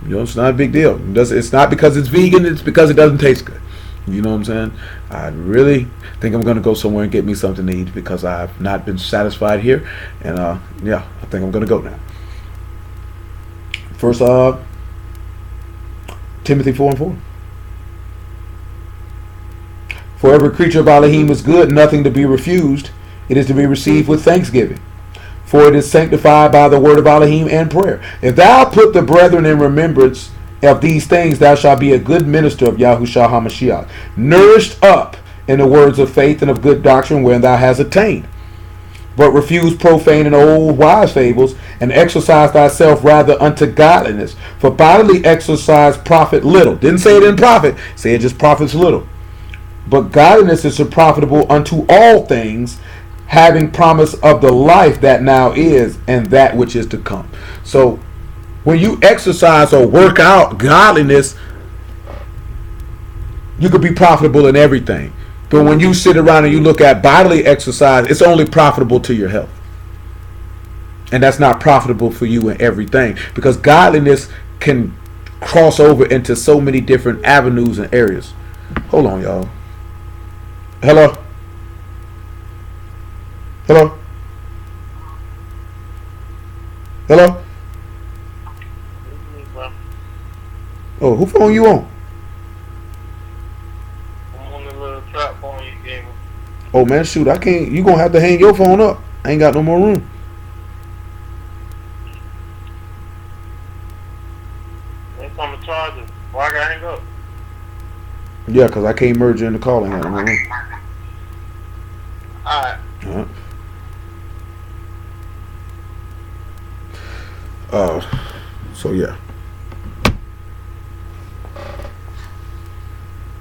You know, it's not a big deal. It's not because it's vegan. It's because it doesn't taste good. You know what I'm saying? I really think I'm going to go somewhere and get me something to eat because I've not been satisfied here. And yeah, I think I'm going to go now. First, Timothy 4:4. For every creature of Elohim is good, nothing to be refused. It is to be received with thanksgiving. For it is sanctified by the word of Elohim and prayer. If thou put the brethren in remembrance of these things, thou shalt be a good minister of Yahushua HaMashiach, nourished up in the words of faith and of good doctrine wherein thou hast attained. But refuse profane and old wise fables, and exercise thyself rather unto godliness. For bodily exercise profit little. Didn't say it didn't profit, say it just profits little. But godliness is profitable unto all things, having promise of the life that now is and that which is to come. So when you exercise or work out godliness, you could be profitable in everything. But when you sit around and you look at bodily exercise, it's only profitable to your health. And that's not profitable for you in everything. Because godliness can cross over into so many different avenues and areas. Hold on, y'all. Hello? Hello? Hello? Oh, who phone you on? I'm on the little trap phone you gave me. Oh man, shoot, I can't. You gonna have to hang your phone up. I ain't got no more room. It's on the charger. Why I gotta hang up? Yeah, because I can't merge in the call. I ain't got no more room. Alright. So yeah.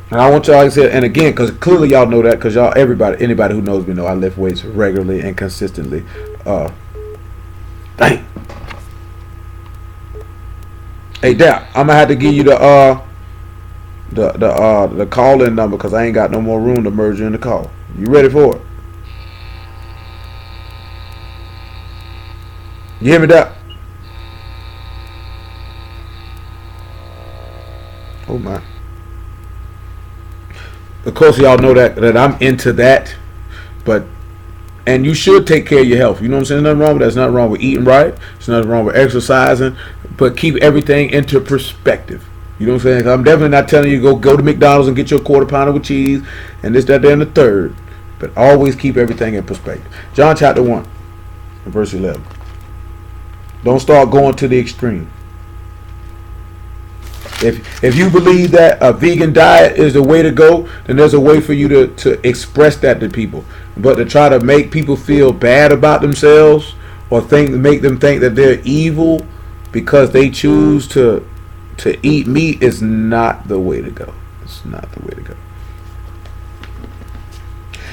And I want y'all to say, and again, because clearly y'all know that, because anybody who knows me know I lift weights regularly and consistently. Dang. Hey, Dap, I'm gonna have to give you the call-in number because I ain't got no more room to merge in the call. You ready for it? You hear me, Dap? Oh my. Of course, y'all know that I'm into that, and you should take care of your health. You know what I'm saying? There's nothing wrong with that. There's nothing wrong with eating right. There's nothing wrong with exercising, but keep everything into perspective. You know what I'm saying? I'm definitely not telling you go to McDonald's and get your quarter pounder with cheese and this, that, and the third, but always keep everything in perspective. John chapter 1, verse 11. Don't start going to the extreme. If you believe that a vegan diet is the way to go, then there's a way for you to express that to people. But to try to make people feel bad about themselves or make them think that they're evil because they choose to eat meat is not the way to go. It's not the way to go.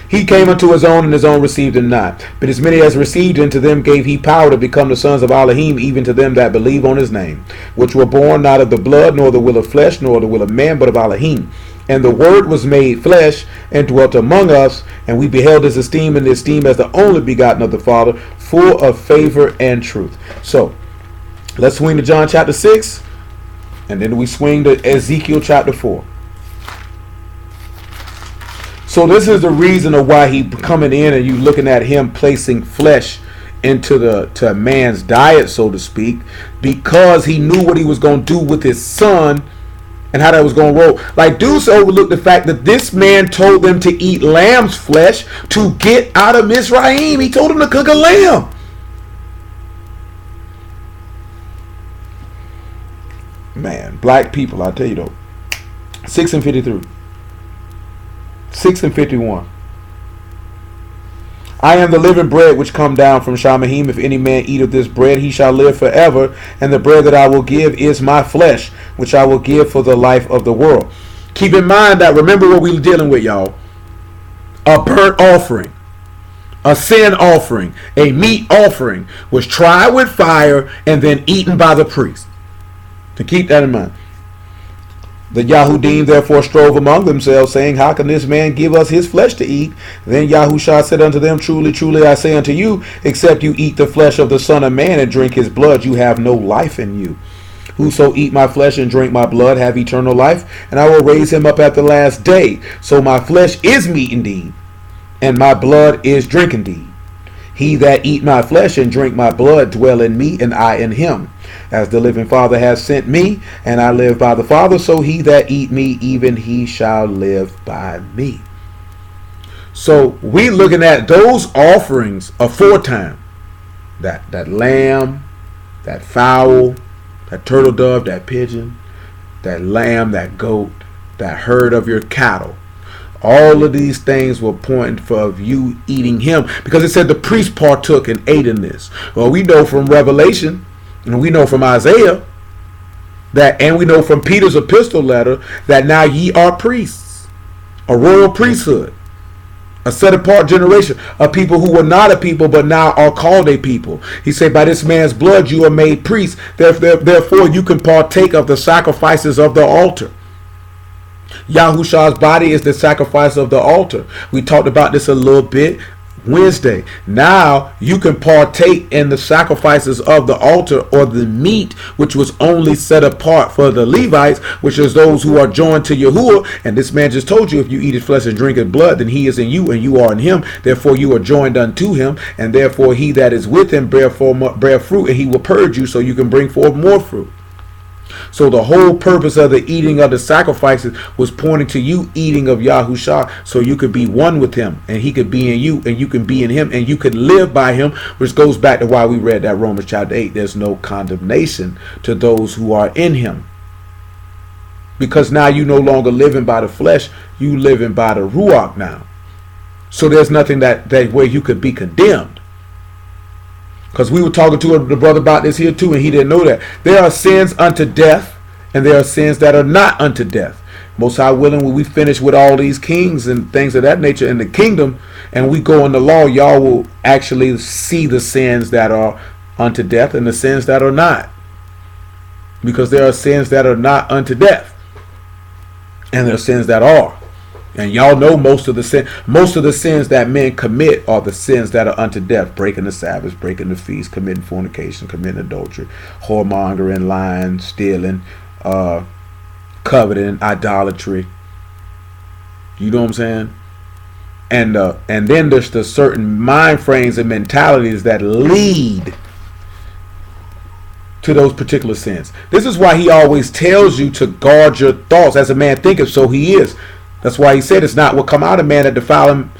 He came unto his own, and his own received him not. But as many as received him, to them gave he power to become the sons of Elohim, even to them that believe on his name, which were born not of the blood, nor the will of flesh, nor the will of man, but of Elohim. And the Word was made flesh, and dwelt among us, and we beheld his esteem, and the esteem as the only begotten of the Father, full of favor and truth. So, let's swing to John chapter 6, and then we swing to Ezekiel chapter 4. So this is the reason of why he coming in and you looking at him placing flesh into to man's diet, so to speak, because he knew what he was going to do with his son and how that was going to roll. Like, dudes overlooked the fact that this man told them to eat lamb's flesh to get out of Mizraim. He told them to cook a lamb. Man, black people, I tell you though. 6:53. 6:51. I am the living bread which come down from Shamahim. If any man eat of this bread, he shall live forever. And the bread that I will give is my flesh, which I will give for the life of the world. Keep in mind that, remember what we were dealing with, y'all. A burnt offering, a sin offering, a meat offering was tried with fire and then eaten by the priest. To keep that in mind. The Yahudim therefore strove among themselves, saying, how can this man give us his flesh to eat? Then Yahushua said unto them, truly, truly, I say unto you, except you eat the flesh of the Son of Man and drink his blood, you have no life in you. Whoso eat my flesh and drink my blood have eternal life, and I will raise him up at the last day. So my flesh is meat indeed, and my blood is drink indeed. He that eat my flesh and drink my blood dwell in me, and I in him. As the living Father has sent me, and I live by the Father, so he that eat me, even he shall live by me. So we looking at those offerings aforetime. That lamb, that fowl, that turtle dove, that pigeon, that lamb, that goat, that herd of your cattle. All of these things were pointing for you eating him, because it said the priest partook and ate in this. Well, we know from Revelation, and we know from Isaiah, that, and we know from Peter's epistle letter, that now ye are priests, a royal priesthood, a set apart generation, a people who were not a people but now are called a people. He said, by this man's blood you are made priests, therefore you can partake of the sacrifices of the altar. Yahushua's body is the sacrifice of the altar. We talked about this a little bit Wednesday. Now you can partake in the sacrifices of the altar, or the meat which was only set apart for the Levites, which is those who are joined to Yahuwah. And this man just told you, if you eat his flesh and drink his blood, then he is in you and you are in him. Therefore you are joined unto him, and therefore he that is with him bear fruit, and he will purge you so you can bring forth more fruit. So the whole purpose of the eating of the sacrifices was pointing to you eating of Yahushua, so you could be one with him, and he could be in you, and you can be in him, and you could live by him, which goes back to why we read that Romans chapter 8. There's no condemnation to those who are in him. Because now you no longer living by the flesh, you living by the Ruach now. So there's nothing that where you could be condemned. Because we were talking to the brother about this here too, and he didn't know that. There are sins unto death, and there are sins that are not unto death. Most High willing, when we finish with all these kings and things of that nature in the kingdom, and we go in the law, y'all will actually see the sins that are unto death and the sins that are not. Because there are sins that are not unto death, and there are sins that are. And y'all know most of the sins that men commit are the sins that are unto death: breaking the Sabbath, breaking the feast, committing fornication, committing adultery, whoremongering, lying, stealing, coveting, idolatry. You know what I'm saying? And then there's the certain mind frames and mentalities that lead to those particular sins. This is why he always tells you to guard your thoughts. As a man thinketh, so he is. That's why he said it's not what come out of man that defile him.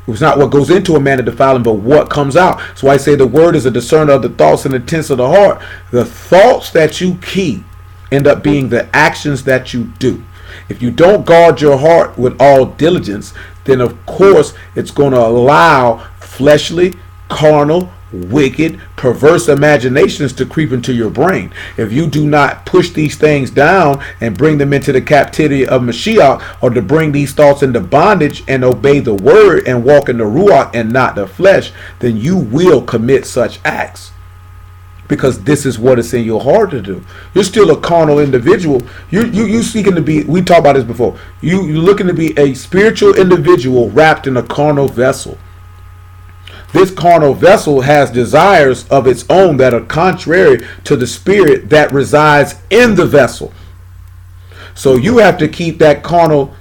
It's not what goes into a man that defile him, but what comes out. That's why I say the word is a discerner of the thoughts and intents of the heart. The thoughts that you keep end up being the actions that you do. If you don't guard your heart with all diligence, then of course it's going to allow fleshly, carnal, wicked, perverse imaginations to creep into your brain. If you do not push these things down and bring them into the captivity of Mashiach, or to bring these thoughts into bondage and obey the word and walk in the Ruach and not the flesh, then you will commit such acts. Because this is what is in your heart to do. You're still a carnal individual. You seeking to be, we talked about this before, you're looking to be a spiritual individual wrapped in a carnal vessel. This carnal vessel has desires of its own that are contrary to the spirit that resides in the vessel. So you have to keep that carnal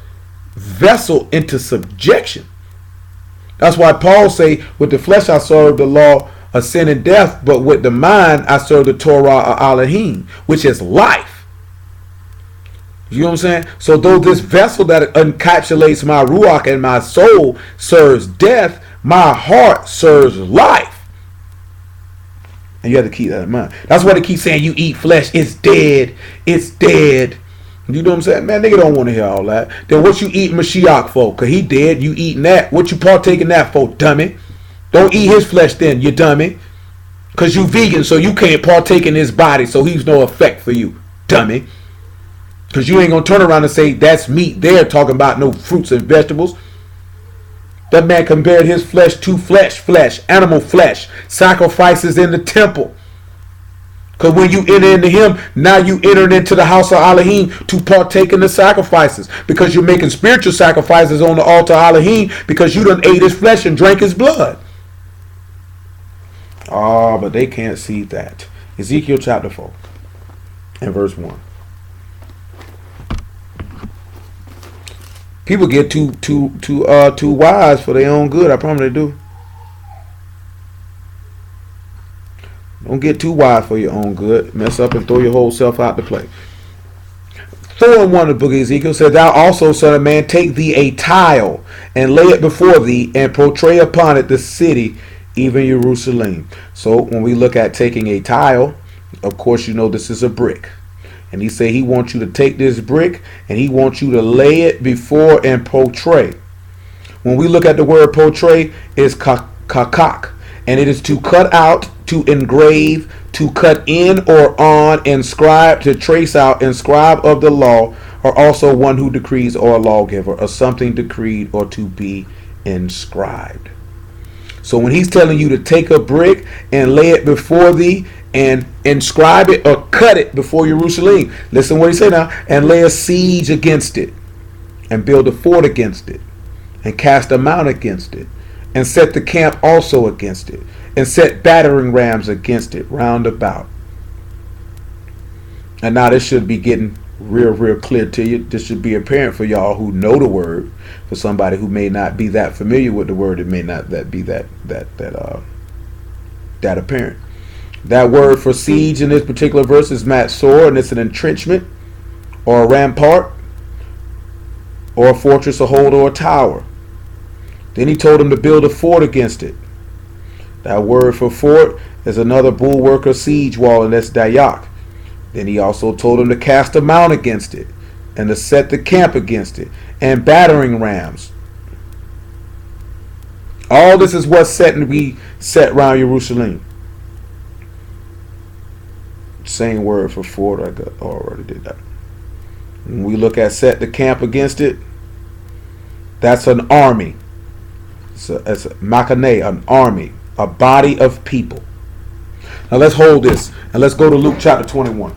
vessel into subjection. That's why Paul say, with the flesh I serve the law of sin and death, but with the mind I serve the Torah of Elohim, which is life. You know what I'm saying? So though this vessel that encapsulates my Ruach and my soul serves death, my heart serves life. And you have to keep that in mind. That's why they keep saying you eat flesh, it's dead, it's dead. You know what I'm saying? Man, nigga don't want to hear all that. Then what you eat Mashiach for? Because he dead, you eating that. What you partaking that for, dummy? Don't eat his flesh then, you dummy. Because you vegan, so you can't partake in his body, so he's no effect for you, dummy. Because you ain't going to turn around and say that's meat. They're talking about no fruits and vegetables. That man compared his flesh to flesh, animal flesh, sacrifices in the temple. Because when you enter into him, now you entered into the house of Elohim to partake in the sacrifices. Because you're making spiritual sacrifices on the altar of Elohim because you done ate his flesh and drank his blood. Oh, but they can't see that. Ezekiel chapter 4 and verse 1. People get too wise for their own good. I promise they do. Don't get too wise for your own good. Mess up and throw your whole self out to play. 4 and 1 of the book of Ezekiel said, Thou also, son of man, take thee a tile and lay it before thee and portray upon it the city, even Yerushalyim. So when we look at taking a tile, of course you know this is a brick. And he said he wants you to take this brick and he wants you to lay it before and portray. When we look at the word portray, it's kakak. And it is to cut out, to engrave, to cut in or on, inscribe, to trace out, inscribe of the law, or also one who decrees or a lawgiver, or something decreed or to be inscribed. So when he's telling you to take a brick and lay it before thee and inscribe it or cut it before Yerushalayim, listen what he said now, and lay a siege against it and build a fort against it and cast a mount against it and set the camp also against it and set battering rams against it round about. And now this should be getting real clear to you. This should be apparent for y'all who know the word. For somebody who may not be that familiar with the word, it may not be that apparent. That word for siege in this particular verse is matzor, and it's an entrenchment or a rampart or a fortress, a hold, or a tower. Then he told him to build a fort against it. That word for fort is another bulwark or siege wall, and that's dayak. Then he also told him to cast a mount against it and to set the camp against it and battering rams. All this is what's set to be set around Yerushalayim. Same word for fort. I already did that. When we look at set the camp against it, that's an army. It's a machane, an army, a body of people. Now let's hold this and let's go to Luke chapter 21.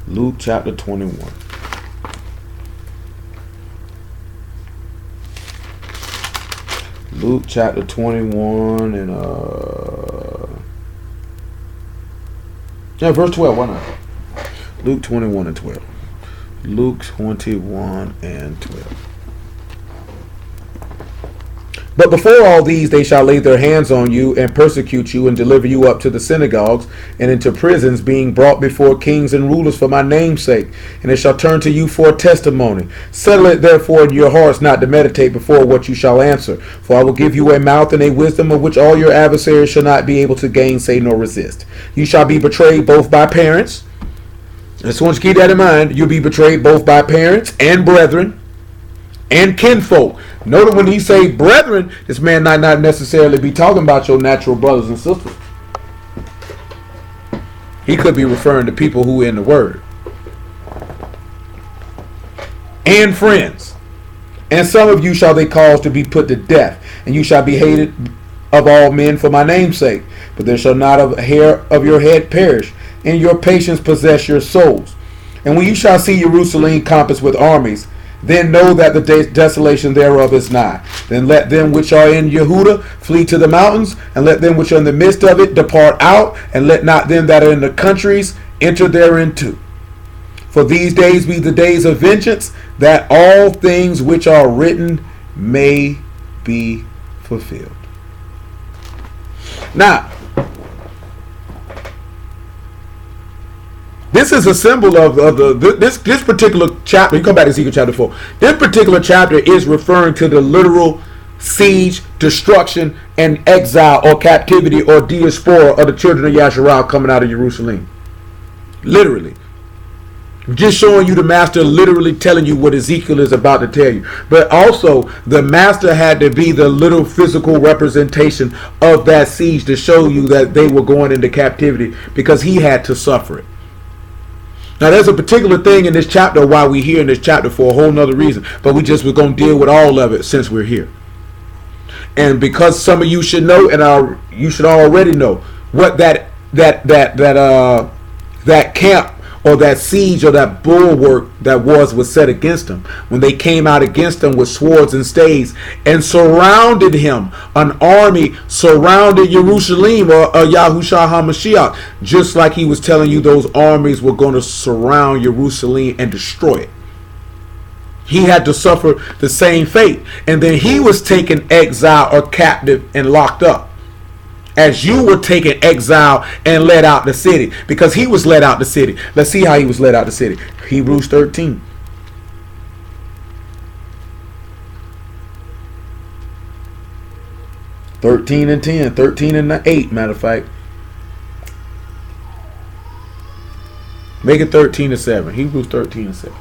Luke chapter 21. Luke chapter 21 and verse 12. Why not? Luke 21 and 12. Luke 21 and 12. But before all these they shall lay their hands on you and persecute you and deliver you up to the synagogues and into prisons, being brought before kings and rulers for my name's sake. And they shall turn to you for a testimony. Settle it therefore in your hearts not to meditate before what you shall answer. For I will give you a mouth and a wisdom of which all your adversaries shall not be able to gainsay nor resist. You shall be betrayed both by parents. I just want you to keep that in mind. You'll be betrayed both by parents and brethren and kinfolk. Notice when he say brethren, this man might not necessarily be talking about your natural brothers and sisters. He could be referring to people who are in the word. And friends. And some of you shall they cause to be put to death, and you shall be hated of all men for my name's sake. But there shall not a hair of your head perish, and your patience possess your souls. And when you shall see Jerusalem compassed with armies, then know that the desolation thereof is nigh. Then let them which are in Yehuda flee to the mountains, and let them which are in the midst of it depart out, and let not them that are in the countries enter thereinto. For these days be the days of vengeance, that all things which are written may be fulfilled. Now, this is a symbol of this particular chapter. You come back to Ezekiel chapter 4. This particular chapter is referring to the literal siege, destruction, and exile or captivity or diaspora of the children of Yasharal coming out of Jerusalem. Literally. Just showing you the master literally telling you what Ezekiel is about to tell you. But also, the master had to be the little physical representation of that siege to show you that they were going into captivity, because he had to suffer it. Now, there's a particular thing in this chapter why we're here in this chapter for a whole nother reason. But we're going to deal with all of it since we're here. And because some of you should know, and you should already know, what that camp or that siege or that bulwark that was set against him, when they came out against him with swords and staves and surrounded him. An army surrounded Yerushalyim, or Yahushua HaMashiach, just like he was telling you those armies were going to surround Jerusalem and destroy it. He had to suffer the same fate. And then he was taken exile or captive and locked up, as you were taken exile and led out the city, because he was led out the city. Let's see how he was led out the city. Hebrews 13. (13 and 10), 13 and 8, matter of fact. Make it 13 and 7. Hebrews 13 and 7.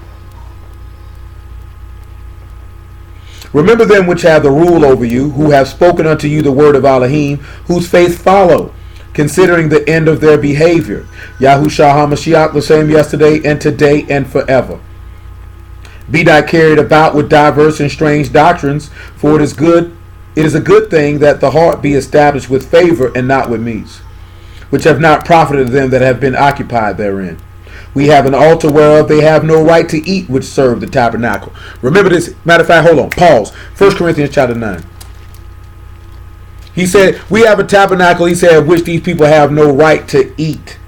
Remember them which have the rule over you, who have spoken unto you the word of Elohim, whose faith follow, considering the end of their behavior. Yahushua HaMashiach, the same yesterday and today and forever. Be not carried about with diverse and strange doctrines, for it is a good thing that the heart be established with favor and not with meats, which have not profited them that have been occupied therein. We have an altar whereof they have no right to eat, which serve the tabernacle. Remember this. Matter of fact, hold on. Pause. 1 Corinthians chapter 9. He said, we have a tabernacle, he said, which these people have no right to eat,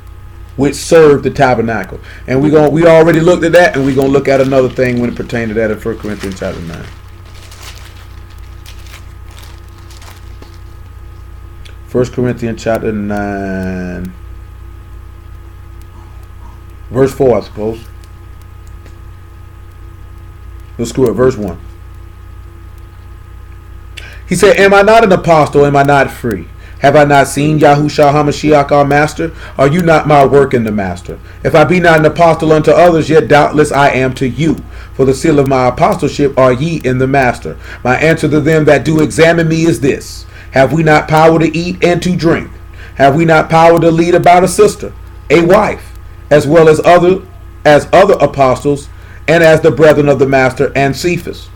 which serve the tabernacle. And we already looked at that, and we're going to look at another thing when it pertains to that in 1 Corinthians chapter 9. 1 Corinthians chapter 9. Verse 4, I suppose. Let's screw it. Verse 1. He said, am I not an apostle? Am I not free? Have I not seen Yahushua HaMashiach our master? Are you not my work in the master? If I be not an apostle unto others, yet doubtless I am to you. For the seal of my apostleship are ye in the master. My answer to them that do examine me is this: have we not power to eat and to drink? Have we not power to lead about a sister, a wife, as well as other apostles, and as the brethren of the master and Cephas?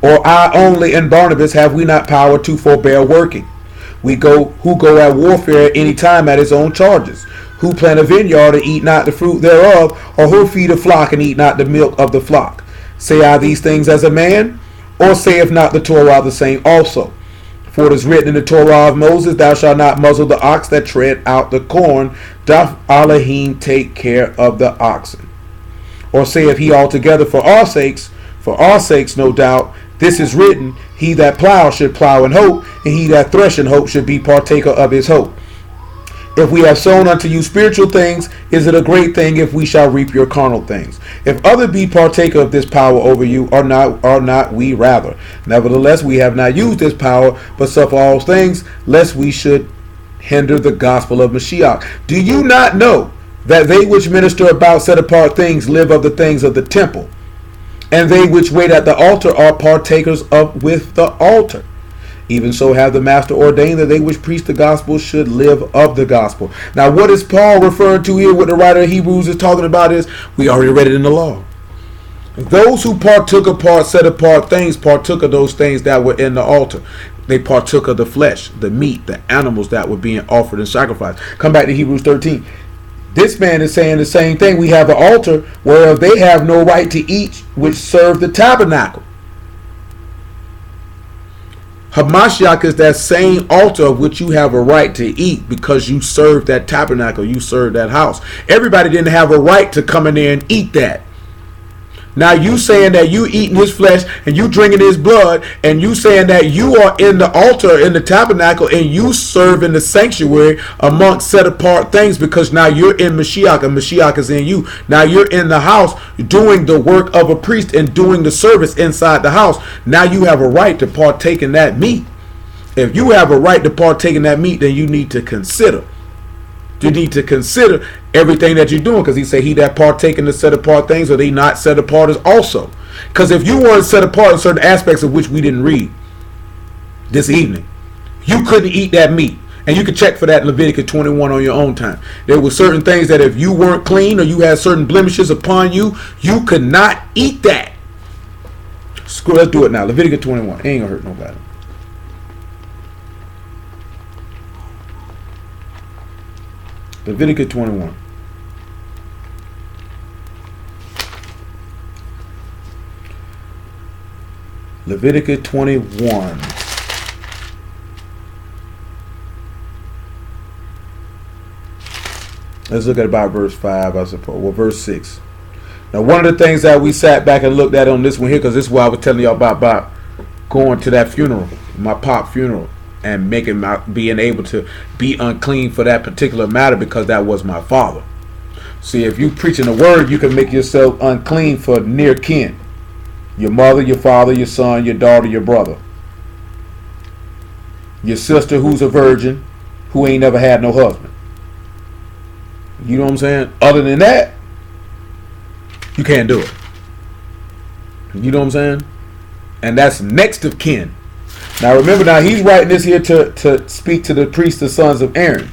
Or I only and Barnabas, have we not power to forbear working? Who go at warfare any time at his own charges? Who plant a vineyard and eat not the fruit thereof? Or who feed a flock and eat not the milk of the flock? Say I these things as a man? Or saith not the Torah the same also? For it is written in the Torah of Moses, thou shalt not muzzle the ox that tread out the corn. Doth Elohim take care of the oxen? Or saith he altogether for our sakes, no doubt, this is written, he that plows should plow in hope, and he that thresh in hope should be partaker of his hope. If we have sown unto you spiritual things, is it a great thing if we shall reap your carnal things? If other be partaker of this power over you, are not we rather? Nevertheless, we have not used this power, but suffer all things, lest we should hinder the gospel of Mashiach. Do you not know that they which minister about set apart things live of the things of the temple? And they which wait at the altar are partakers of with the altar. Even so have the master ordained that they which preach the gospel should live of the gospel. Now, what is Paul referring to here? What the writer of Hebrews is talking about is, we already read it in the law. Those who set apart things, partook of those things that were in the altar. They partook of the flesh, the meat, the animals that were being offered in sacrifice. Come back to Hebrews 13. This man is saying the same thing. We have an altar whereof they have no right to eat, which serve the tabernacle. Hamashiach is that same altar of which you have a right to eat, because you serve that tabernacle, you serve that house. Everybody didn't have a right to come in there and eat that. Now you saying that you eating his flesh and you drinking his blood, and you saying that you are in the altar, in the tabernacle, and you serve in the sanctuary amongst set apart things, because now you're in Mashiach and Mashiach is in you. Now you're in the house doing the work of a priest and doing the service inside the house. Now you have a right to partake in that meat. If you have a right to partake in that meat, then you need to consider You need to consider everything that you're doing, because he said he that partake in the set apart things, or they not set apart as also. Because if you weren't set apart in certain aspects of which we didn't read this evening, you couldn't eat that meat. And you can check for that in Leviticus 21 on your own time. There were certain things that if you weren't clean or you had certain blemishes upon you, you could not eat that. Let's do it now. Leviticus 21. It ain't gonna hurt nobody. Leviticus 21. Leviticus 21. Let's look at about verse 5, I suppose. Well, verse 6. Now, one of the things that we sat back and looked at on this one here, because this is what I was telling y'all about going to that funeral, my pop funeral, and being able to be unclean for that particular matter, because that was my father. See, if you preaching the word, you can make yourself unclean for near kin. Your mother, your father, your son, your daughter, your brother. Your sister who's a virgin, who ain't never had no husband. You know what I'm saying? Other than that, you can't do it. You know what I'm saying? And that's next of kin. Now remember, now he's writing this here to speak to the priests, the sons of Aaron.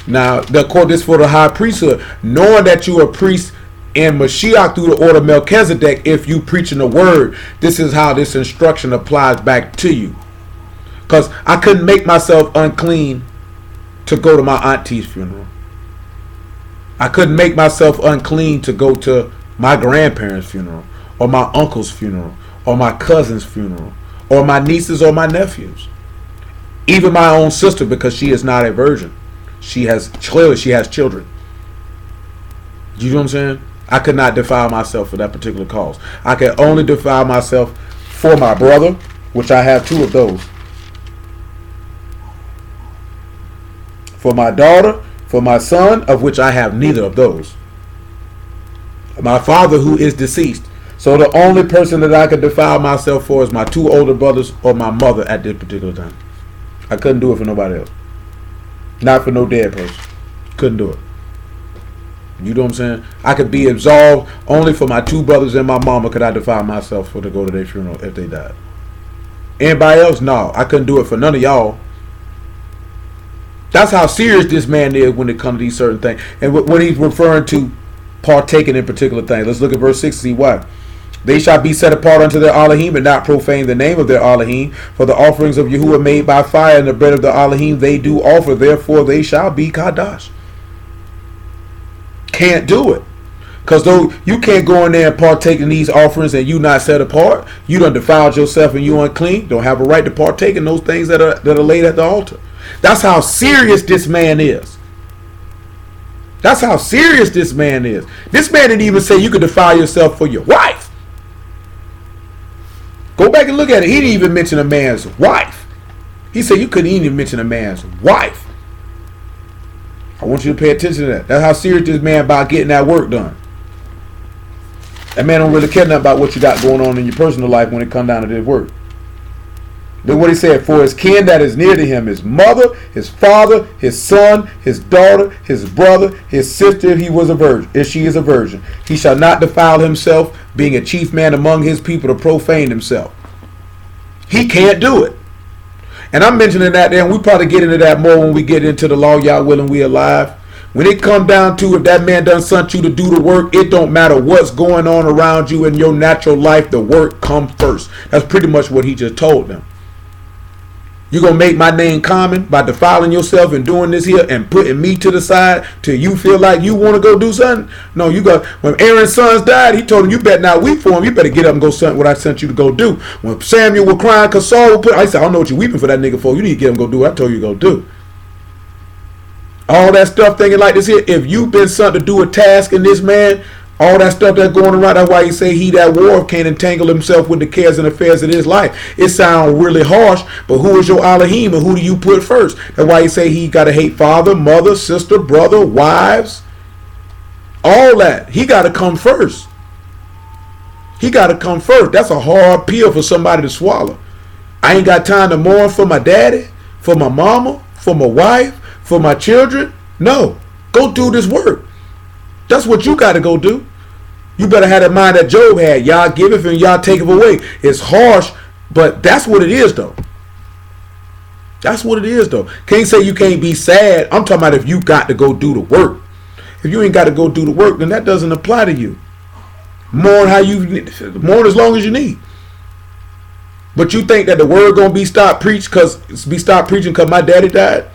Now, the quote this for the high priesthood, knowing that you are priest in Mashiach through the order of Melchizedek, if you preaching the word, this is how this instruction applies back to you. Because I couldn't make myself unclean to go to my auntie's funeral. I couldn't make myself unclean to go to my grandparents' funeral, or my uncle's funeral, or my cousin's funeral, or my nieces or my nephews. Even my own sister, because she is not a virgin. She has children. You know what I'm saying? I could not defile myself for that particular cause. I can only defile myself for my brother, which I have 2 of those. For my daughter, for my son, of which I have neither of those. My father, who is deceased. So the only person that I could defile myself for is my 2 older brothers or my mother at this particular time. I couldn't do it for nobody else. Not for no dead person. Couldn't do it. You know what I'm saying? I could be absolved only for my 2 brothers and my mama could I defile myself for to go to their funeral if they died. Anybody else? No. I couldn't do it for none of y'all. That's how serious this man is when it comes to these certain things. And when he's referring to partaking in particular things. Let's look at verse 6 and see why. They shall be set apart unto their Elohim, and not profane the name of their Elohim. For the offerings of Yahuwah made by fire, and the bread of the Elohim they do offer. Therefore they shall be Kadash. Can't do it. Because though you can't go in there and partake in these offerings and you not set apart, you done defiled yourself and you unclean, don't have a right to partake in those things that are laid at the altar. That's how serious this man is. That's how serious this man is. This man didn't even say you could defile yourself for your wife. Go back and look at it. He didn't even mention a man's wife. He said you couldn't even mention a man's wife. I want you to pay attention to that. That's how serious this man about getting that work done. That man don't really care nothing about what you got going on in your personal life when it comes down to this work. Then what he said, for his kin that is near to him, his mother, his father, his son, his daughter, his brother, his sister, if he was a virgin, if she is a virgin, he shall not defile himself, being a chief man among his people, to profane himself. He can't do it. And I'm mentioning that there, and we probably get into that more when we get into the law, y'all willing, we alive. When it come down to if that man done sent you to do the work, it don't matter what's going on around you in your natural life, the work comes first. That's pretty much what he just told them. You're going to make my name common by defiling yourself and doing this here and putting me to the side till you feel like you want to go do something? No, you got. When Aaron's sons died, he told him, you better not weep for him. You better get up and go something what I sent you to go do. When Samuel was crying because Saul would I said, I don't know what you're weeping for that nigga for. You need to get him to go do what I told you to go do. All that stuff thinking like this here, if you've been sent to do a task in this man, all that stuff that's going around, that's why he say he that war can't entangle himself with the cares and affairs of his life. It sounds really harsh, but who is your Elohim and who do you put first? That's why he say he got to hate father, mother, sister, brother, wives. All that. He got to come first. He got to come first. That's a hard pill for somebody to swallow. I ain't got time to mourn for my daddy, for my mama, for my wife, for my children. No. Go do this work. That's what you got to go do. You better have that mind that Job had. Y'all giveth and y'all taketh away. It's harsh, but that's what it is, though. That's what it is, though. Can't say you can't be sad. I'm talking about if you got to go do the work. If you ain't got to go do the work, then that doesn't apply to you. Mourn as long as you need. But you think that the word gonna be stopped preaching because my daddy died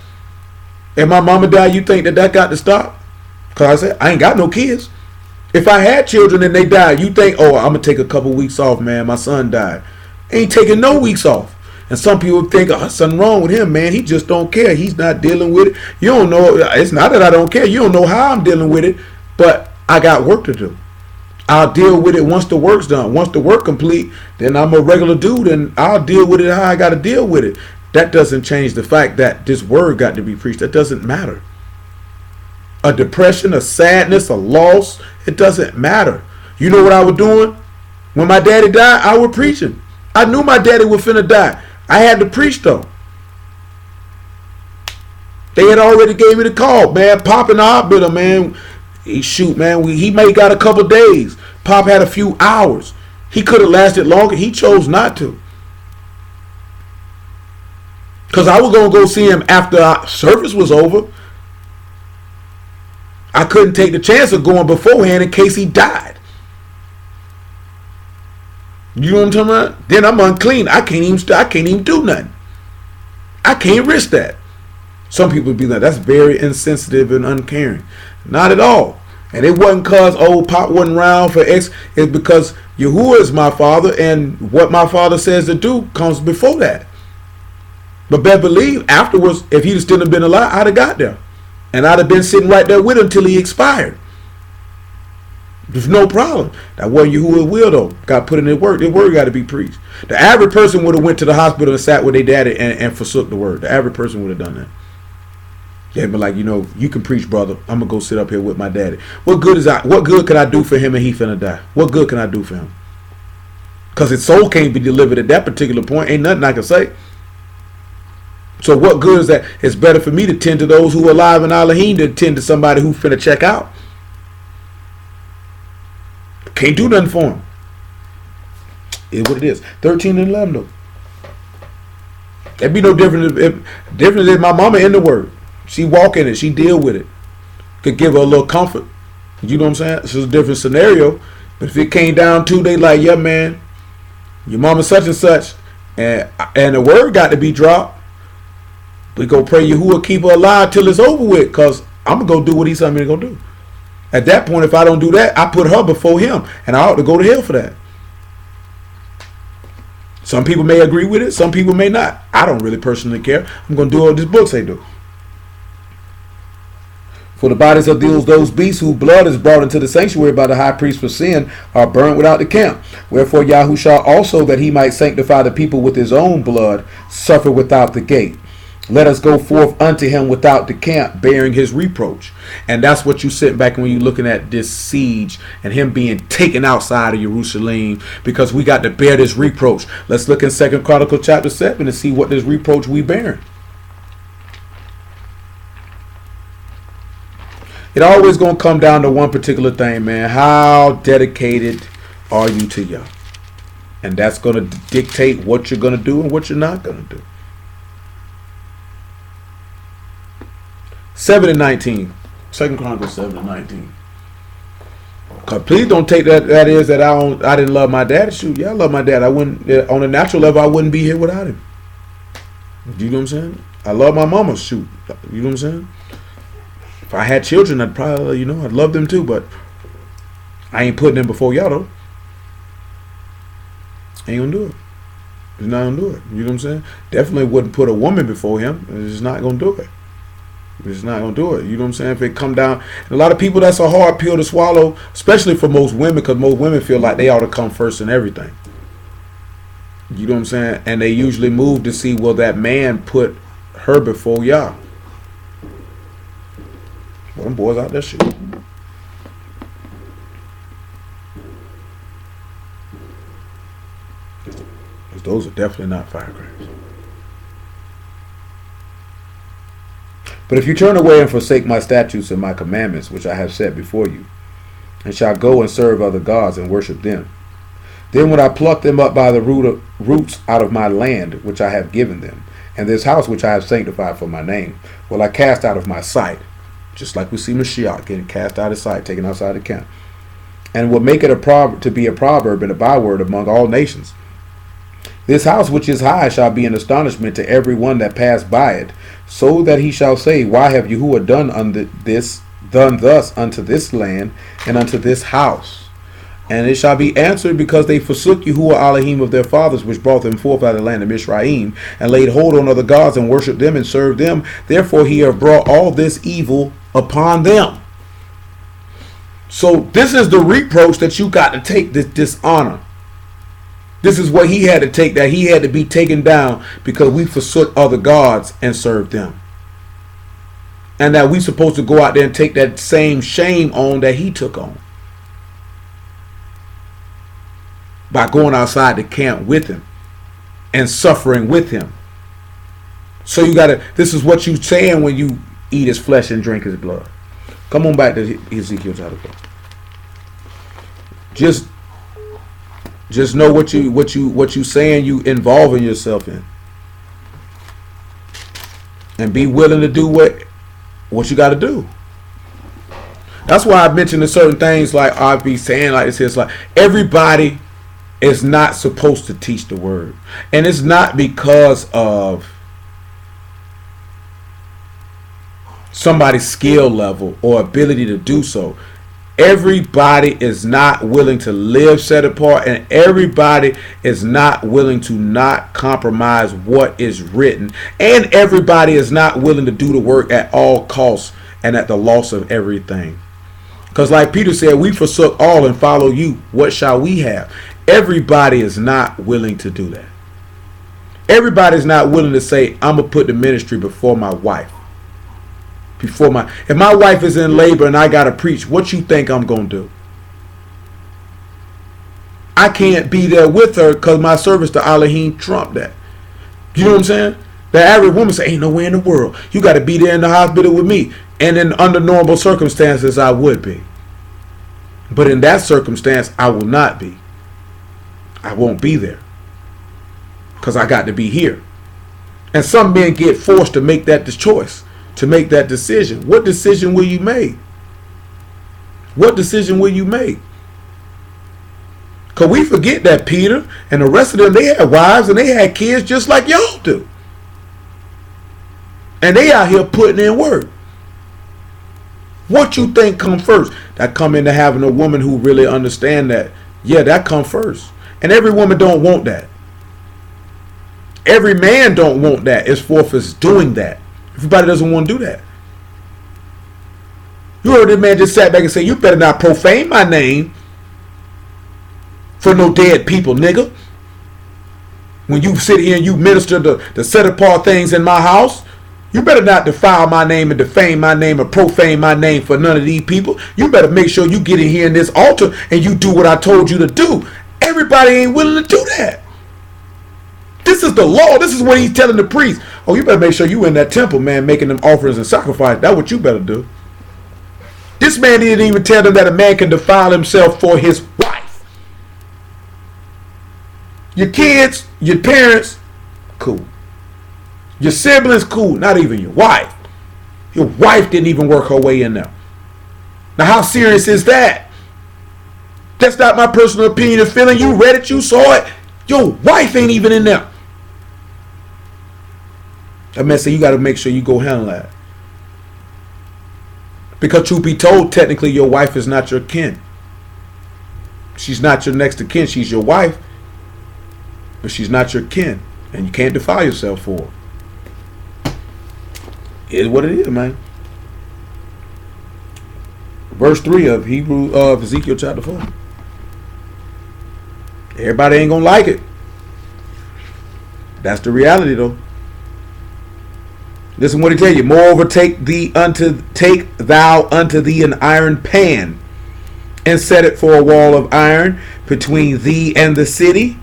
and my mama died? You think that got to stop? Because I said I ain't got no kids. If I had children and they died, you think, oh, I'm gonna take a couple weeks off, man. My son died. Ain't taking no weeks off. And some people think, oh, something wrong with him, man. He just don't care. He's not dealing with it. You don't know. It's not that I don't care. You don't know how I'm dealing with it, but I got work to do. I'll deal with it once the work's done. Once the work complete, then I'm a regular dude, and I'll deal with it how I got to deal with it. That doesn't change the fact that this word got to be preached. That doesn't matter. A depression, a sadness, a loss, it doesn't matter. You know what I was doing? When my daddy died, I was preaching. I knew my daddy was finna die. I had to preach, though. They had already gave me the call, man. Pop in the hospital, man. He may got a couple days. Pop had a few hours. He could have lasted longer. He chose not to. Because I was going to go see him after our service was over. I couldn't take the chance of going beforehand in case he died. You know what I'm talking about? Then I'm unclean. I can't even do nothing. I can't risk that. Some people be like, that's very insensitive and uncaring. Not at all. And it wasn't because old Pop wasn't around for X. It's because Yahuwah is my father, and what my father says to do comes before that. But best believe afterwards, if he'd still have been alive, I'd have got there. And I'd have been sitting right there with him until he expired. There's no problem. That wasn't Yahuwah's will, though. Got put in the word. The word got to be preached. The average person would have went to the hospital and sat with their daddy and forsook the word. The average person would have done that. They'd be like, you can preach, brother. I'm gonna go sit up here with my daddy. What good can I do for him and he finna die? What good can I do for him? Because his soul can't be delivered at that particular point. Ain't nothing I can say. So what good is that? It's better for me to tend to those who are alive in Elohim than tend to somebody who finna check out. Can't do nothing for him. It's what it is. 13 and 11 though. It'd be no different if my mama in the word. She walk in it. She deal with it. Could give her a little comfort. You know what I'm saying? This is a different scenario. But if it came down to, they like, yeah, man, your mama such and such, and the word got to be dropped. We go pray Yahuwah keep her alive till it's over with, because I'm going to go do what he's telling me to go do. At that point, if I don't do that, I put her before him, and I ought to go to hell for that. Some people may agree with it. Some people may not. I don't really personally care. I'm going to do what this book say do. For the bodies of those beasts whose blood is brought into the sanctuary by the high priest for sin are burnt without the camp. Wherefore Yahushua also, that he might sanctify the people with his own blood, suffered without the gate. Let us go forth unto him without the camp, bearing his reproach. And that's what you sit back when you're looking at this siege and him being taken outside of Yerushalyim, because we got to bear this reproach. Let's look in 2 Chronicles chapter 7 and see what this reproach we bearing. It always going to come down to one particular thing, man. How dedicated are you to Yah? And that's going to dictate what you're going to do and what you're not going to do. 7 and 19. 2 Chronicles 7 and 19. Cause please don't take that is that I didn't love my dad. Shoot, yeah, I love my dad. I wouldn't, on a natural level, I wouldn't be here without him. You know what I'm saying? I love my mama. Shoot, you know what I'm saying? If I had children, I'd probably, I'd love them too, but I ain't putting them before y'all though. Ain't gonna do it. He's not gonna do it. You know what I'm saying? Definitely wouldn't put a woman before him. It's just not gonna do it. It's not gonna do it. You know what I'm saying? If it come down, and a lot of people, that's a hard pill to swallow, especially for most women, because most women feel like they ought to come first in everything. You know what I'm saying? And they usually move to see, will that man put her before y'all? Well, them boys out there shooting. Those are definitely not firecrackers. But if you turn away and forsake my statutes and my commandments, which I have set before you, and shall go and serve other gods and worship them, then when I pluck them up by the roots out of my land, which I have given them, and this house which I have sanctified for my name, will I cast out of my sight, just like we see Mashiach getting cast out of sight, taken outside the camp, and will make it to be a proverb and a byword among all nations. This house which is high shall be an astonishment to every one that passed by it, so that he shall say, Why have Yahuwah done thus unto this land and unto this house? And it shall be answered, because they forsook Yahuwah Elohim of their fathers, which brought them forth out of the land of Mizraim, and laid hold on other gods, and worshipped them, and served them. Therefore he hath brought all this evil upon them. So this is the reproach that you got to take, this dishonor. This is what he had to take, that he had to be taken down because we forsook other gods and served them. And that we supposed to go out there and take that same shame on that he took on, by going outside the camp with him and suffering with him. So you gotta, this is what you saying when you eat his flesh and drink his blood. Come on back to Ezekiel chapter 4. Just know what you saying you involving yourself in. And be willing to do what you gotta do. That's why I mentioned the certain things, like I be saying like this. It's like everybody is not supposed to teach the word. And it's not because of somebody's skill level or ability to do so. Everybody is not willing to live set apart, and everybody is not willing to not compromise what is written, and everybody is not willing to do the work at all costs and at the loss of everything. Because like Peter said, we forsook all and follow you. What shall we have? Everybody is not willing to do that. Everybody's not willing to say, I'm going to put the ministry before my wife. If my wife is in labor and I got to preach, what you think I'm going to do? I can't be there with her because my service to Elohim trumped that. You know what I'm saying? The average woman say, ain't no way in the world. You got to be there in the hospital with me. And in under normal circumstances, I would be. But in that circumstance, I will not be. I won't be there. Because I got to be here. And some men get forced to make that choice, to make that decision. What decision will you make? What decision will you make? Because we forget that Peter and the rest of them, they had wives and they had kids just like y'all do. And they out here putting in work. What you think come first? That come into having a woman who really understand that. Yeah, that come first. And every woman don't want that. Every man don't want that. As forth as doing that. Everybody doesn't want to do that. You heard this man just sat back and say, you better not profane my name for no dead people, nigga. When you sit here and you minister the set apart things in my house, you better not defile my name and defame my name or profane my name for none of these people. You better make sure you get in here in this altar and you do what I told you to do. Everybody ain't willing to do that. This is the law. This is what he's telling the priest. Oh, you better make sure you in that temple, man, making them offerings and sacrifice. That's what you better do. This man didn't even tell them that a man can defile himself for his wife. Your kids, your parents, cool. Your siblings, cool. Not even your wife. Your wife didn't even work her way in there. Now, how serious is that? That's not my personal opinion and feeling. You read it, you saw it. Your wife ain't even in there. That man said you got to make sure you go handle that. Because truth be told, technically your wife is not your kin. She's not your next of kin. She's your wife. But she's not your kin. And you can't defile yourself for her. It is what it is, man. Verse 3 of Ezekiel chapter 4. Everybody ain't gonna like it. That's the reality, though. Listen what he tell you. Moreover, take thou unto thee an iron pan, and set it for a wall of iron between thee and the city,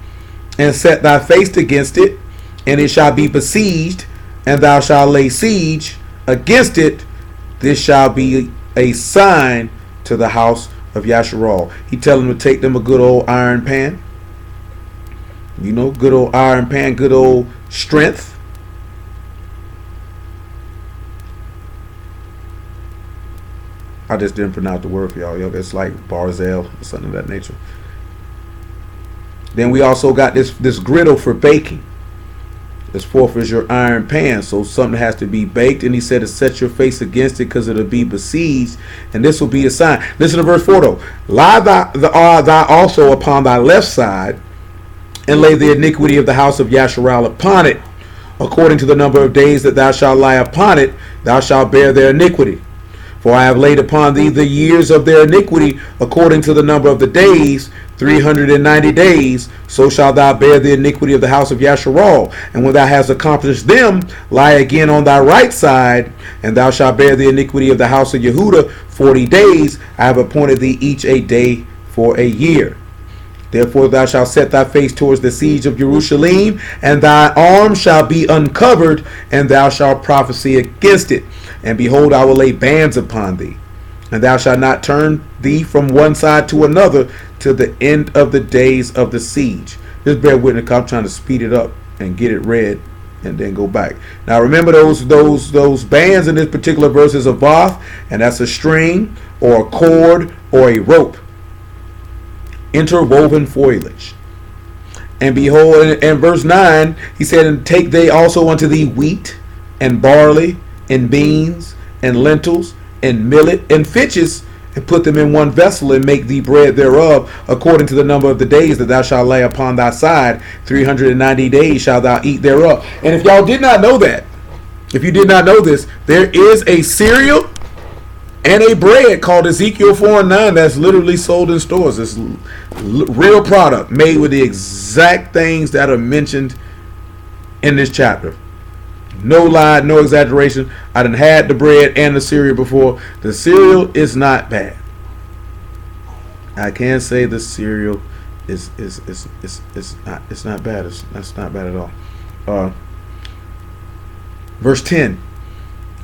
and set thy face against it, and it shall be besieged, and thou shalt lay siege against it, this shall be a sign to the house of Yasharal. He telling them to take them a good old iron pan. You know, good old iron pan, good old strength. I just didn't pronounce the word for y'all. Yo, it's like Barzel or something of that nature. Then we also got this griddle for baking. This fourth is your iron pan. So something has to be baked. And he said to set your face against it because it'll be besieged. And this will be a sign. Listen to verse 4 though. Lie thou also upon thy left side, and lay the iniquity of the house of Yasharal upon it. According to the number of days that thou shalt lie upon it, thou shalt bear their iniquity. For I have laid upon thee the years of their iniquity, according to the number of the days, 390 days. So shalt thou bear the iniquity of the house of Yasharal. And when thou hast accomplished them, lie again on thy right side, and thou shalt bear the iniquity of the house of Yehuda 40 days. I have appointed thee each a day for a year. Therefore thou shalt set thy face towards the siege of Yerushalyim, and thy arm shall be uncovered, and thou shalt prophesy against it. And behold, I will lay bands upon thee, and thou shalt not turn thee from one side to another till the end of the days of the siege. Just bear witness, I'm trying to speed it up and get it read and then go back. Now remember those bands in this particular verse is a both, and that's a string or a cord or a rope. Interwoven foliage. And behold, in verse 9, he said, and take they also unto thee wheat and barley and beans and lentils and millet and fitches, and put them in one vessel, and make thee bread thereof, according to the number of the days that thou shalt lay upon thy side. 390 days shalt thou eat thereof. And if y'all did not know that, if you did not know this, there is a cereal and a bread called Ezekiel 4 and 9 that's literally sold in stores. It's real product made with the exact things that are mentioned in this chapter. No lie, no exaggeration. I done had the bread and the cereal before. The cereal is not bad. I can say the cereal is not bad. That's not bad at all. Verse 10.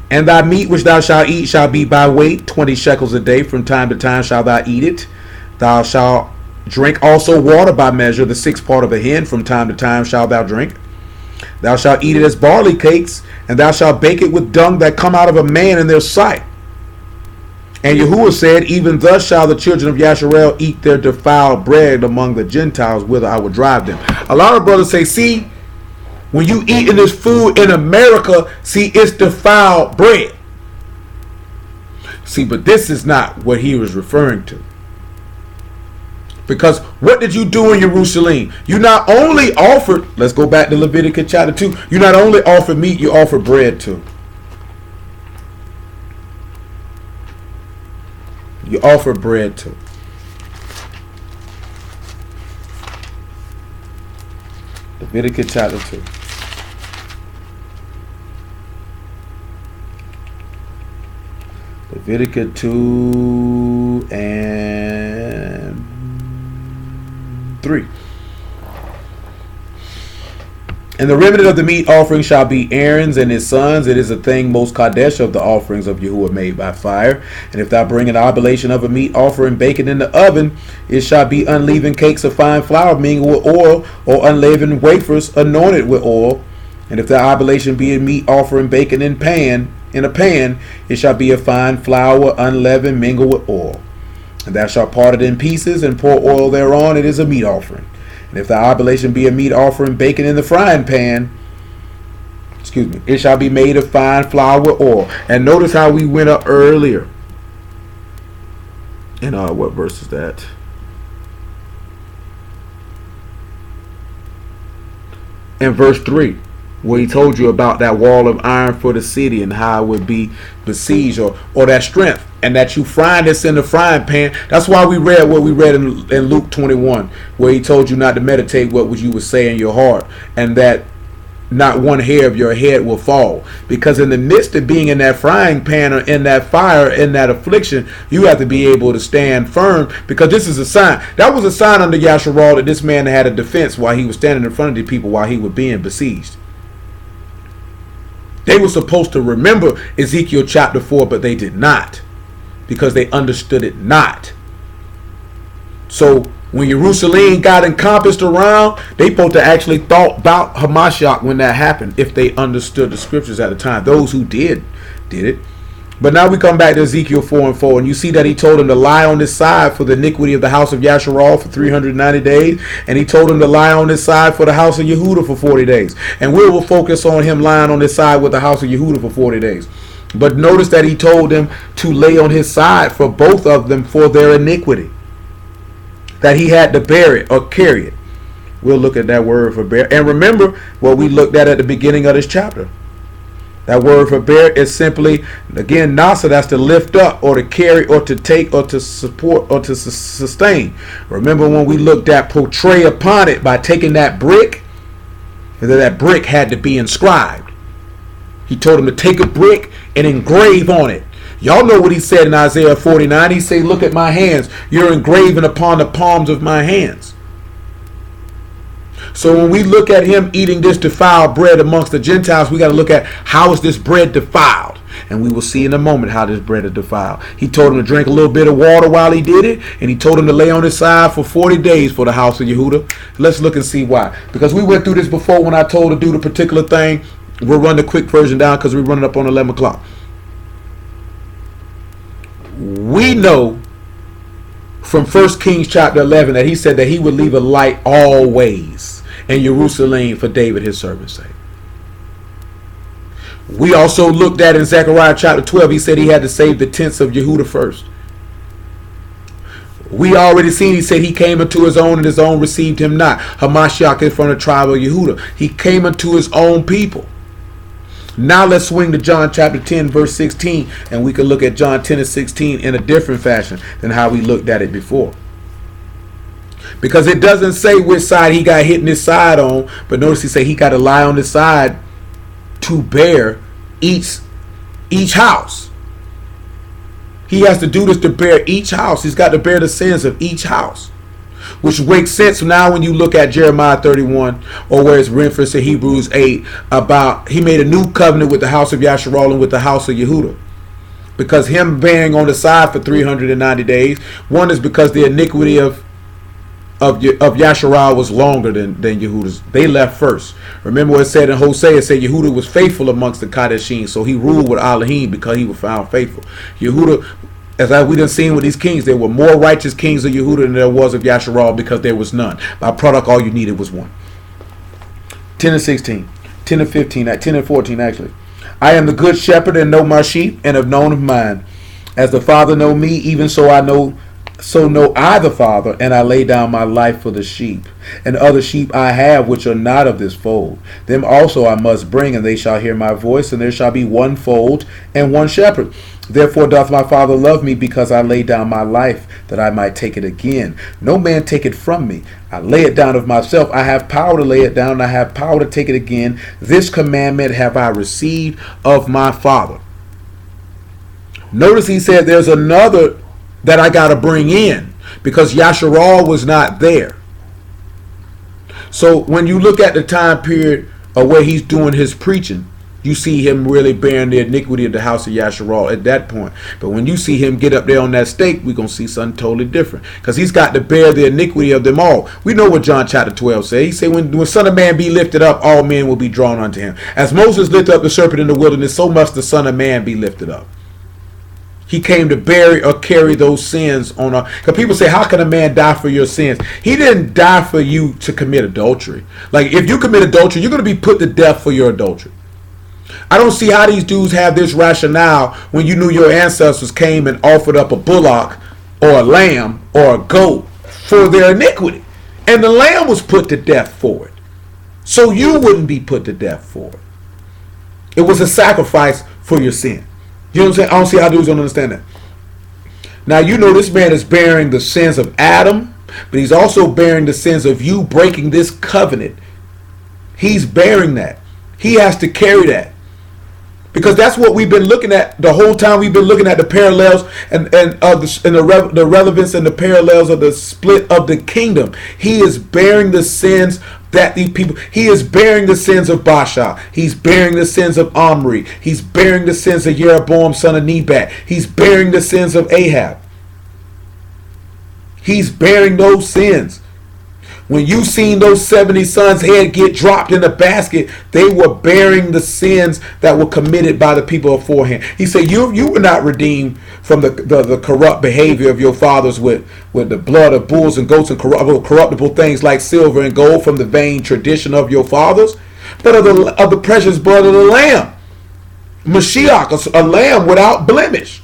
And thy meat which thou shalt eat shall be by weight, 20 shekels a day. From time to time shalt thou eat it. Thou shalt drink also water by measure, the sixth part of a hin. From time to time shalt thou drink. Thou shalt eat it as barley cakes, and thou shalt bake it with dung that come out of a man in their sight. And Yahuwah said, even thus shall the children of Yasharal eat their defiled bread among the Gentiles, whither I will drive them. A lot of brothers say, see, when you eat in this food in America, see, it's defiled bread. See, but this is not what he was referring to. Because what did you do in Yerushalayim? You not only offered, let's go back to Leviticus chapter 2. You not only offered meat, you offered bread too. You offered bread too. Leviticus chapter 2. Leviticus 2 and 3. And the remnant of the meat offering shall be Aaron's and his sons. It is a thing most kadesh of the offerings of Yahuwah made by fire. And if thou bring an oblation of a meat offering baken in the oven, it shall be unleavened cakes of fine flour mingled with oil, or unleavened wafers anointed with oil. And if the oblation be a meat offering baken in a pan, it shall be a fine flour unleavened mingled with oil. And thou shalt part it in pieces and pour oil thereon. It is a meat offering. And if the oblation be a meat offering baken in the frying pan, it shall be made of fine flour with oil. And notice how we went up earlier. And what verse is that? In verse 3. Where he told you about that wall of iron for the city and how it would be besieged, or that strength, and that you frying this in the frying pan. That's why we read what we read in Luke 21, where he told you not to meditate what you would say in your heart, and that not one hair of your head will fall. Because in the midst of being in that frying pan or in that fire, in that affliction, you have to be able to stand firm, because this is a sign. That was a sign under Yasharal that this man had a defense while he was standing in front of the people while he was being besieged. They were supposed to remember Ezekiel chapter 4, but they did not, because they understood it not. So when Yerushalyim got encompassed around, they supposed to actually thought about Hamashiach when that happened, if they understood the scriptures at the time. Those who did it. But now we come back to Ezekiel 4:4, and you see that he told him to lie on his side for the iniquity of the house of Yasharal for 390 days, and he told him to lie on his side for the house of Yehuda for 40 days. And we will focus on him lying on his side with the house of Yehuda for 40 days. But notice that he told them to lay on his side for both of them for their iniquity, that he had to bear it or carry it. We'll look at that word for bear. And remember what we looked at the beginning of this chapter. That word for bear is simply, again, nasa, that's to lift up or to carry or to take or to support or to sustain. Remember when we looked at portray upon it by taking that brick, and that brick had to be inscribed. He told him to take a brick and engrave on it. Y'all know what he said in Isaiah 49. He said, look at my hands. You're engraving upon the palms of my hands. So when we look at him eating this defiled bread amongst the Gentiles, we got to look at how is this bread defiled. And we will see in a moment how this bread is defiled. He told him to drink a little bit of water while he did it. And he told him to lay on his side for 40 days for the house of Yehuda. Let's look and see why. Because we went through this before when I told to do the particular thing. We'll run the quick version down because we're running up on 11 o'clock. We know from 1 Kings chapter 11 that he said that he would leave a light always in Yerushalyim for David his servant's sake. We also looked at in Zechariah chapter 12, he said he had to save the tents of Yehuda first. We already seen he said he came unto his own and his own received him not. Hamashiach is from the tribe of Yehuda. He came unto his own people. Now let's swing to John chapter 10 verse 16, and we can look at John 10 and 16 in a different fashion than how we looked at it before. Because it doesn't say which side he got hit in his side on, but notice he said he got to lie on his side to bear each house. He has to do this to bear each house. He's got to bear the sins of each house. Which makes sense now when you look at Jeremiah 31, or where it's referenced in Hebrews 8 about he made a new covenant with the house of Yasharal and with the house of Yehuda. Because him bearing on the side for 390 days, one is because the iniquity of Yasharal was longer than Yehuda's. They left first. Remember what it said in Hosea, it said Yehuda was faithful amongst the Kadeshim, so he ruled with Elohim because he was found faithful. Yehuda, as we done seen with these kings, there were more righteous kings of Yehuda than there was of Yasharal because there was none. By product, all you needed was one. 10 and 16, 10 and 15, 10 and 14 actually. I am the good shepherd and know my sheep and have known of mine. As the Father know me, even so know I the Father, and I lay down my life for the sheep. And other sheep I have which are not of this fold. Them also I must bring, and they shall hear my voice, and there shall be one fold and one shepherd. Therefore doth my Father love me, because I lay down my life, that I might take it again. No man take it from me. I lay it down of myself. I have power to lay it down, and I have power to take it again. This commandment have I received of my Father. Notice he said there's another that I got to bring in, because Yasharal was not there. So when you look at the time period of where he's doing his preaching, you see him really bearing the iniquity of the house of Yasharal at that point. But when you see him get up there on that stake, we're going to see something totally different, because he's got to bear the iniquity of them all. We know what John chapter 12 says. He said, when Son of Man be lifted up, all men will be drawn unto him. As Moses lifted up the serpent in the wilderness, so must the Son of Man be lifted up. He came to bury or carry those sins on our... Because people say, how can a man die for your sins? He didn't die for you to commit adultery. Like, if you commit adultery, you're going to be put to death for your adultery. I don't see how these dudes have this rationale when you knew your ancestors came and offered up a bullock or a lamb or a goat for their iniquity. And the lamb was put to death for it. So you wouldn't be put to death for it. It was a sacrifice for your sin. You know what I'm saying? I don't see how dudes don't understand that. Now, you know this man is bearing the sins of Adam, but he's also bearing the sins of you breaking this covenant. He's bearing that. He has to carry that. Because that's what we've been looking at the whole time. We've been looking at the parallels and the relevance and the parallels of the split of the kingdom. He is bearing the sins that these people, he is bearing the sins of Baasha. He's bearing the sins of Omri. He's bearing the sins of Jeroboam, son of Nebat. He's bearing the sins of Ahab. He's bearing those sins. When you seen those 70 sons' head get dropped in a basket, they were bearing the sins that were committed by the people beforehand. He said, you were not redeemed from the corrupt behavior of your fathers with the blood of bulls and goats and corruptible things like silver and gold from the vain tradition of your fathers, but of the precious blood of the Lamb. Mashiach, a lamb without blemish.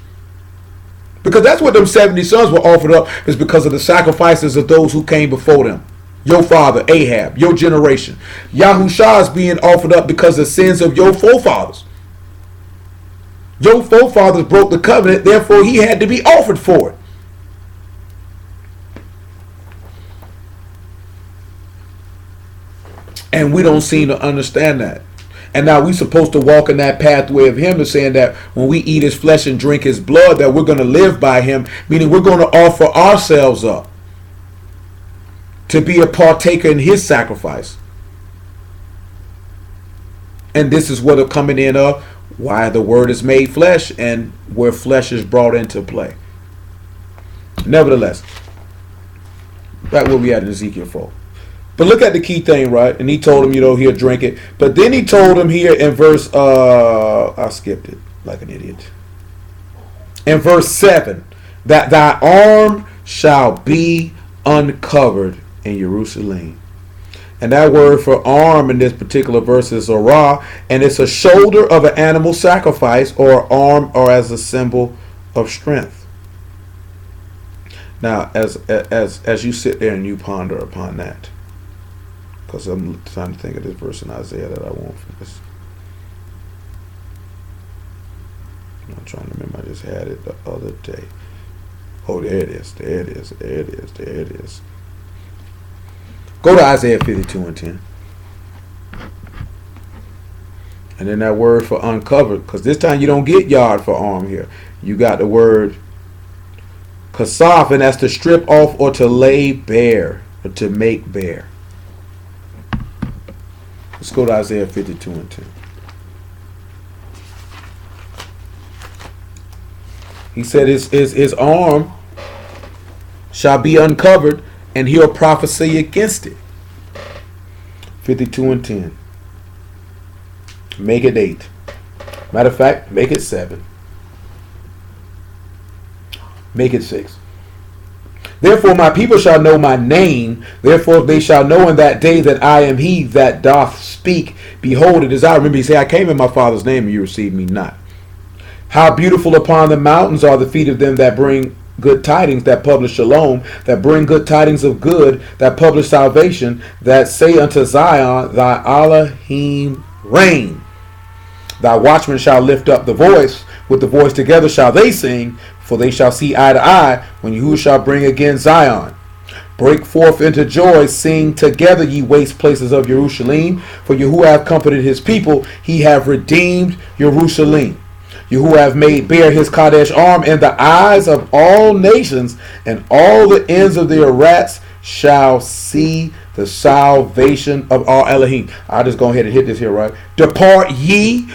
Because that's what them 70 sons were offered up, is because of the sacrifices of those who came before them. Your father, Ahab, your generation. Yahushua is being offered up because of the sins of your forefathers. Your forefathers broke the covenant, therefore he had to be offered for it. And we don't seem to understand that. And now we're supposed to walk in that pathway of him, is saying that when we eat his flesh and drink his blood, that we're going to live by him, meaning we're going to offer ourselves up to be a partaker in his sacrifice. And this is what are coming in of why the word is made flesh and where flesh is brought into play. Nevertheless, that will be at in Ezekiel 4. But look at the key thing, right? And he told him, he'll drink it. But then he told him here in verse, I skipped it like an idiot. In verse 7, that thy arm shall be uncovered in Yerushalyim. And that word for arm in this particular verse is arah, and it's a shoulder of an animal sacrifice, or arm, or as a symbol of strength. Now, as you sit there and you ponder upon that, because I'm trying to think of this verse in Isaiah that I want from this. I'm trying to remember. I just had it the other day. Oh, there it is. There it is. There it is. There it is. Go to Isaiah 52 and 10. And then that word for uncovered, because this time you don't get yard for arm here. You got the word kasaf, and that's to strip off or to lay bare or to make bare. Let's go to Isaiah 52 and 10. He said his arm shall be uncovered, and he'll prophesy against it. 52 and 10. Make it 8. Matter of fact, make it 7. Make it 6. Therefore my people shall know my name. Therefore they shall know in that day that I am he that doth speak. Behold, it is I. Remember, he said, I came in my Father's name, and you received me not. How beautiful upon the mountains are the feet of them that bring good tidings, that publish shalom, that bring good tidings of good, that publish salvation, that say unto Zion, thy Elohim reign. Thy watchmen shall lift up the voice, with the voice together shall they sing, for they shall see eye to eye, when Yahuwah shall bring again Zion. Break forth into joy, sing together, ye waste places of Yerushalayim, for Yahuwah hath comforted his people, he have redeemed Yerushalayim. Yahuwah have made bare his Kadesh arm in the eyes of all nations, and all the ends of the Arats shall see the salvation of our Elohim. I'll just go ahead and hit this here, right? Depart ye,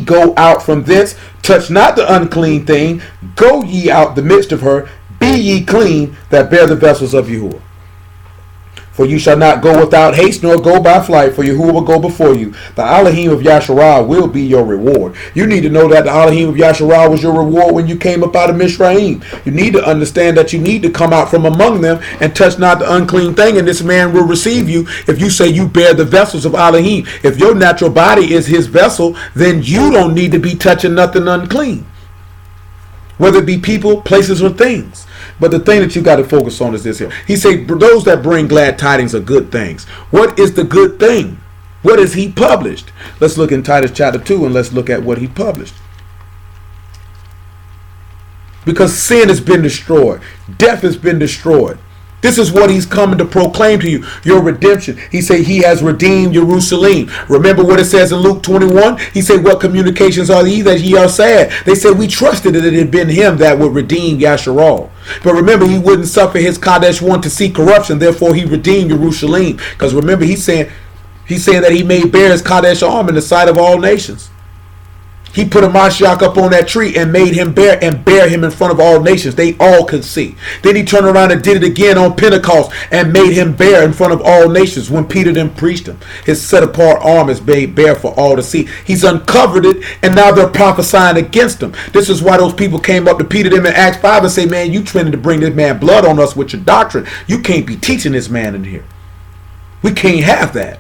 go out from thence, touch not the unclean thing, go ye out the midst of her, be ye clean that bear the vessels of Yahuwah. For you shall not go without haste, nor go by flight, for Yahuwah will go before you. The Elohim of Yasharah will be your reward. You need to know that the Elohim of Yasharah was your reward when you came up out of Mishraim. You need to understand that you need to come out from among them and touch not the unclean thing, and this man will receive you if you say you bear the vessels of Elohim. If your natural body is his vessel, then you don't need to be touching nothing unclean, whether it be people, places, or things. But the thing that you got to focus on is this here. He said, those that bring glad tidings are good things. What is the good thing? What has he published? Let's look in Titus chapter 2 and let's look at what he published. Because sin has been destroyed. Death has been destroyed. This is what he's coming to proclaim to you, your redemption. He said he has redeemed Yerushalyim. Remember what it says in Luke 21? He said, what communications are these that ye are sad? They said, we trusted that it had been him that would redeem Yasharal. But remember, he wouldn't suffer his Kadesh one to see corruption. Therefore, he redeemed Yerushalyim. Because remember, he's saying that he made bare his Kadesh arm in the sight of all nations. He put a Mashiach up on that tree and made him bear him in front of all nations. They all could see. Then he turned around and did it again on Pentecost and made him bear in front of all nations when Peter then preached him. His set apart arm is made bare for all to see. He's uncovered it, and now they're prophesying against him. This is why those people came up to Peter them in Acts 5 and say, man, you trying to bring this man blood on us with your doctrine. You can't be teaching this man in here. We can't have that.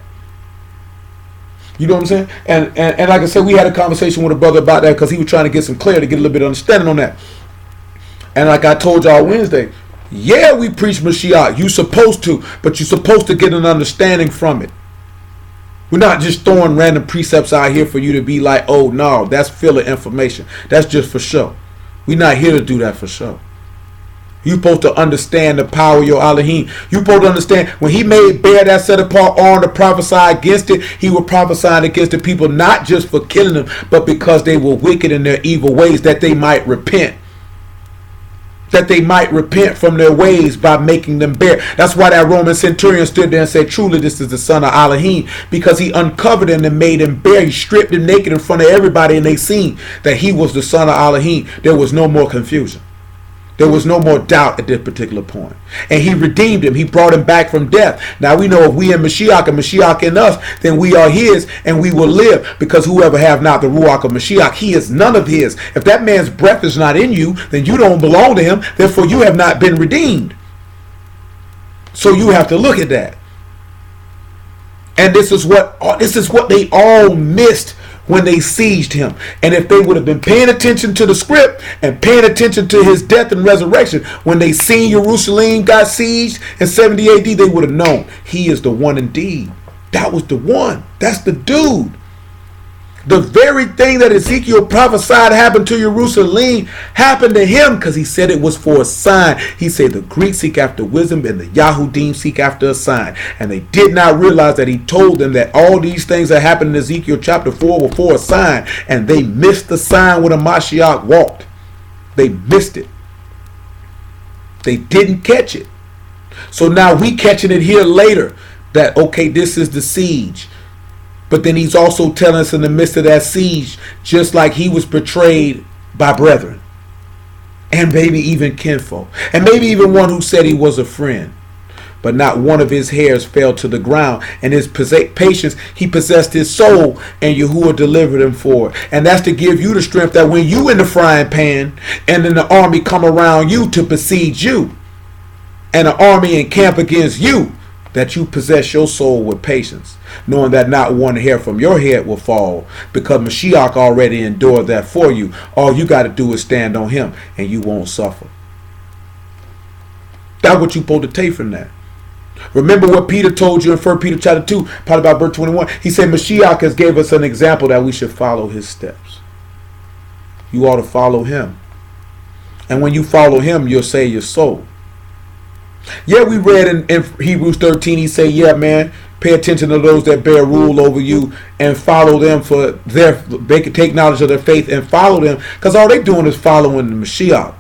You know what I'm saying? And like I said, we had a conversation with a brother about that because he was trying to get some clarity, get a little bit of understanding on that. And like I told y'all Wednesday, yeah, we preach Mashiach. You supposed to, but you're supposed to get an understanding from it. We're not just throwing random precepts out here for you to be like, oh no, that's filler information. That's just for show. We're not here to do that for show. You're supposed to understand the power of your Elohim. You're supposed to understand when he made bare that set apart arm to prophesy against it, he was prophesying against the people not just for killing them, but because they were wicked in their evil ways, that they might repent. That they might repent from their ways by making them bare. That's why that Roman centurion stood there and said, truly this is the son of Elohim, because he uncovered him and made him bare. He stripped him naked in front of everybody and they seen that he was the son of Elohim. There was no more confusion. There was no more doubt at this particular point. And he redeemed him. He brought him back from death. Now we know if we in Mashiach and Mashiach in us, then we are his and we will live. Because whoever have not the Ruach of Mashiach, he is none of his. If that man's breath is not in you, then you don't belong to him. Therefore you have not been redeemed. So you have to look at that. And this is what they all missed when they sieged him. And if they would have been paying attention to the script and paying attention to his death and resurrection, when they seen Yerushalayim got sieged in 70 AD, they would have known he is the one indeed. That was the one. That's the dude. The very thing that Ezekiel prophesied happened to Yerushalayim happened to him because he said it was for a sign. He said the Greeks seek after wisdom and the Yahudim seek after a sign. And they did not realize that he told them that all these things that happened in Ezekiel chapter 4 were for a sign. And they missed the sign when a Mashiach walked. They missed it. They didn't catch it. So now we catching it here later that, okay, this is the siege. But then he's also telling us in the midst of that siege, just like he was betrayed by brethren. And maybe even kinfolk. And maybe even one who said he was a friend. But not one of his hairs fell to the ground. And his patience, he possessed his soul. And Yahuwah delivered him for it. And that's to give you the strength that when you in the frying pan, and then the army come around you to besiege you, and the army encamp against you, that you possess your soul with patience, knowing that not one hair from your head will fall, because Mashiach already endured that for you. All you got to do is stand on him, and you won't suffer. That's what you're supposed to take from that. Remember what Peter told you in 1 Peter chapter 2, probably about verse 21. He said Mashiach has gave us an example that we should follow his steps. You ought to follow him. And when you follow him, you'll save your soul. Yeah, we read in Hebrews 13, he said, yeah, man, pay attention to those that bear rule over you and follow them they can take knowledge of their faith and follow them, because all they're doing is following the Mashiach,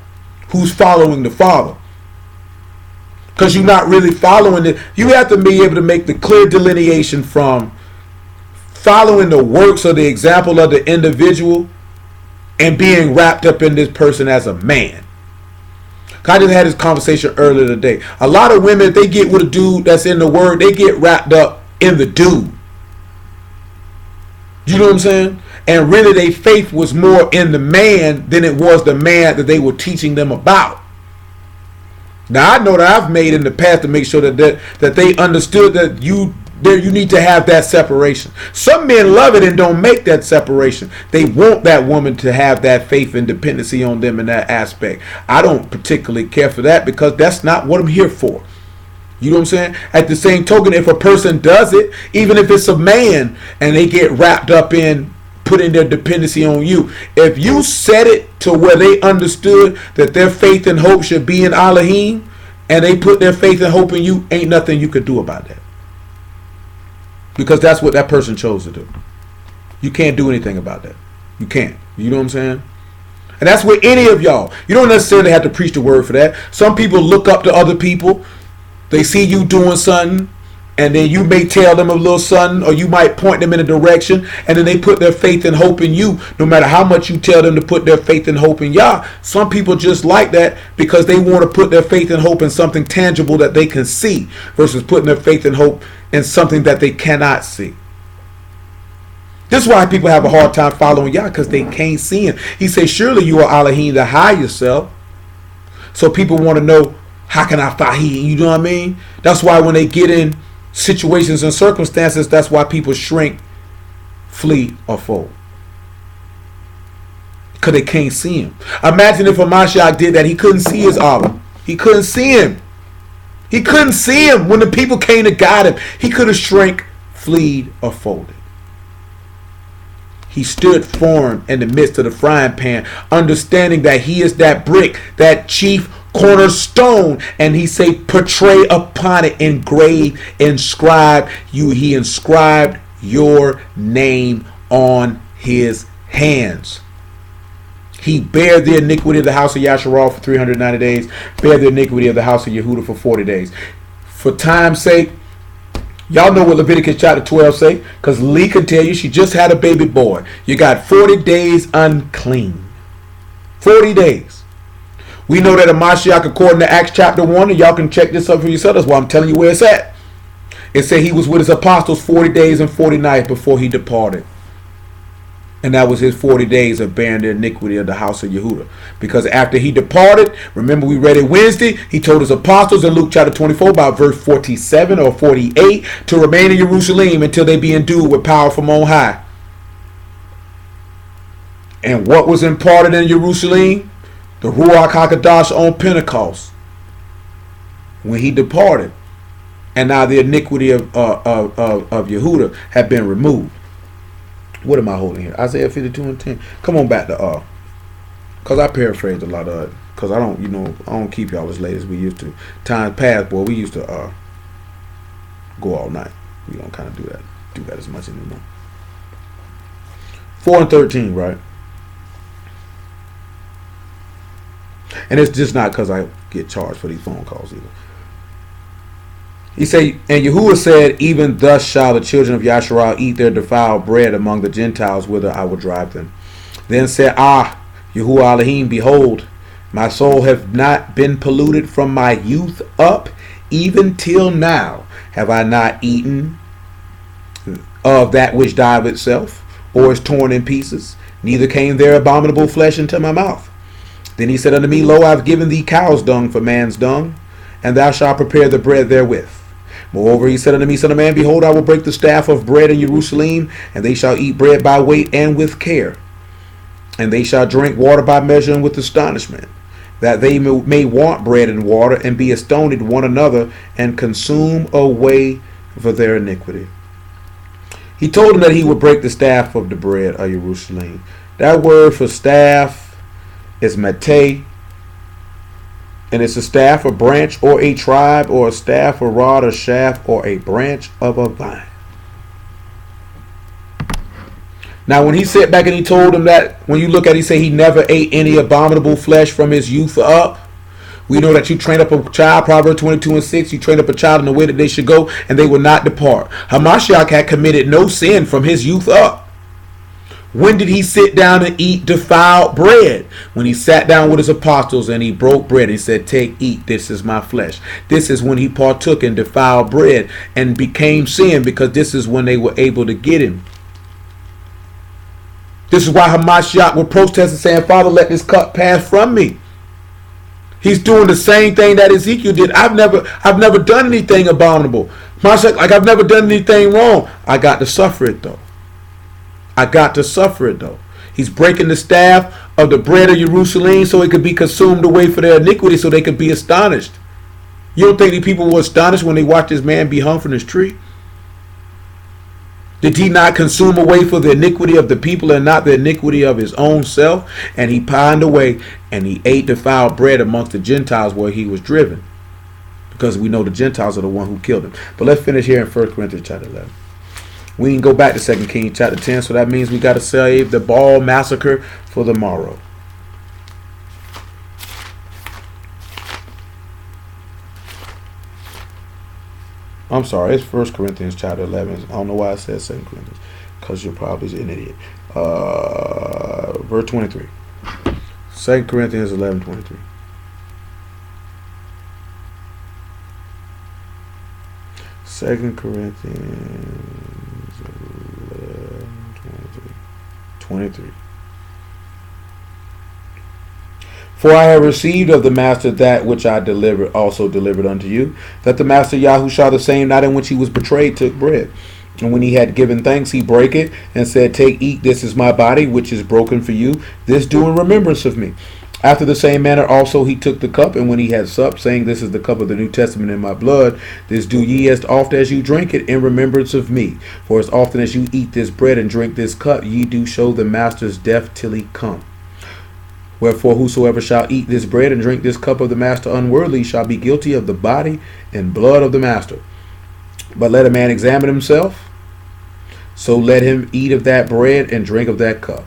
who's following the Father. Because you're not really following it. You have to be able to make the clear delineation from following the works or the example of the individual and being wrapped up in this person as a man. I just had this conversation earlier today. A lot of women, if they get with a dude that's in the word, they get wrapped up in the dude. You know what I'm saying? And really their faith was more in the man than it was the man that they were teaching them about. Now I know that I've made in the past to make sure that they understood that you need to have that separation. Some men love it and don't make that separation. They want that woman to have that faith and dependency on them in that aspect. I don't particularly care for that because that's not what I'm here for. You know what I'm saying? At the same token, if a person does it, even if it's a man and they get wrapped up in putting their dependency on you, if you set it to where they understood that their faith and hope should be in Elohim, and they put their faith and hope in you, ain't nothing you could do about that. Because that's what that person chose to do. You can't do anything about that. You can't. You know what I'm saying? And that's with any of y'all. You don't necessarily have to preach the word for that. Some people look up to other people. They see you doing something, and then you may tell them a little something, or you might point them in a direction, and then they put their faith and hope in you, no matter how much you tell them to put their faith and hope in y'all. Some people just like that because they want to put their faith and hope in something tangible that they can see versus putting their faith and hope in something that they cannot see. This is why people have a hard time following Yah, because they can't see him. He says, surely you are Elohim to hide yourself. So people want to know, how can I find him? You know what I mean? That's why when they get in situations and circumstances, that's why people shrink, flee, or fold. Because they can't see him. Imagine if a Mashiach did that. He couldn't see his Abba. He couldn't see him. He couldn't see him. When the people came to guide him, he could have shrank, fleed, or folded. He stood firm in the midst of the frying pan, understanding that he is that brick, that chief cornerstone. And he say, portray upon it, engrave, inscribe you. He inscribed your name on his hands. He bare the iniquity of the house of Yasharal for 390 days, bare the iniquity of the house of Yehuda for 40 days. For time's sake, y'all know what Leviticus chapter 12 say, because Lee can tell you she just had a baby boy. You got 40 days unclean. 40 days. We know that a Mashiach, according to Acts chapter 1, and y'all can check this up for yourself. That's why I'm telling you where it's at. It said he was with his apostles 40 days and 40 nights before he departed. And that was his 40 days of bearing the iniquity of the house of Yehuda. Because after he departed, remember we read it Wednesday, he told his apostles in Luke chapter 24 about verse 47 or 48 to remain in Yerushalyim until they be endued with power from on high. And what was imparted in Yerushalayim? The Ruach HaKadosh on Pentecost. When he departed. And now the iniquity of Yehuda had been removed. What am I holding here? Isaiah 52 and 10. Come on back to because I paraphrased a lot of it. Because I don't keep y'all as late as we used to. Times past, boy, we used to go all night. We don't kind of do that as much anymore. 4 and 13, right? And it's just not because I get charged for these phone calls either. He said, and Yahuwah said, even thus shall the children of Yasharal eat their defiled bread among the Gentiles, whither I will drive them. Then said, Yahuwah Elohim, behold, my soul hath not been polluted from my youth up, even till now have I not eaten of that which died of itself, or is torn in pieces, neither came there abominable flesh into my mouth. Then he said unto me, Lo, I have given thee cow's dung for man's dung, and thou shalt prepare the bread therewith. Moreover, he said unto me, Son of man, behold, I will break the staff of bread in Jerusalem, and they shall eat bread by weight and with care. And they shall drink water by measure and with astonishment, that they may want bread and water, and be astonished one another, and consume away for their iniquity. He told them that he would break the staff of the bread of Jerusalem. That word for staff is mateh. And it's a staff, a branch, or a tribe, or a staff, a rod, a shaft, or a branch of a vine. Now, when he sat back and he told them that, when you look at it, he said he never ate any abominable flesh from his youth up. We know that you train up a child, Proverbs 22 and 6, you train up a child in the way that they should go, and they will not depart. Hamashiach had committed no sin from his youth up. When did he sit down and eat defiled bread? When he sat down with his apostles and he broke bread. He said, take, eat, this is my flesh. This is when he partook in defiled bread and became sin, because this is when they were able to get him. This is why Hamashiach would protest and saying, Father, let this cup pass from me. He's doing the same thing that Ezekiel did. I've never done anything abominable. Hamashiach, like I've never done anything wrong. I got to suffer it though. He's breaking the staff of the bread of Jerusalem so it could be consumed away for their iniquity, so they could be astonished. You don't think the people were astonished when they watched this man be hung from this tree? Did he not consume away for the iniquity of the people and not the iniquity of his own self? And he pined away and he ate defiled bread amongst the Gentiles where he was driven. because we know the Gentiles are the one who killed him. But let's finish here in 1 Corinthians chapter 11. We can go back to 2 Kings chapter 10, so that means we got to save the Baal massacre for the morrow. I'm sorry, it's 1 Corinthians chapter 11. I don't know why I said 2 Corinthians, because you're probably an idiot. Verse 23. 2 Corinthians 11:23. Second Corinthians 11:23. For I have received of the master that which I also delivered unto you, that the master Yahushua the same night in which he was betrayed took bread. And when he had given thanks, he brake it and said, Take, eat, this is my body, which is broken for you. This do in remembrance of me. After the same manner also he took the cup, and when he had supped, saying, This is the cup of the New Testament in my blood. This do ye as oft as you drink it in remembrance of me. For as often as you eat this bread and drink this cup, ye do show the master's death till he come. Wherefore whosoever shall eat this bread and drink this cup of the master unworthily shall be guilty of the body and blood of the master. But let a man examine himself, so let him eat of that bread and drink of that cup.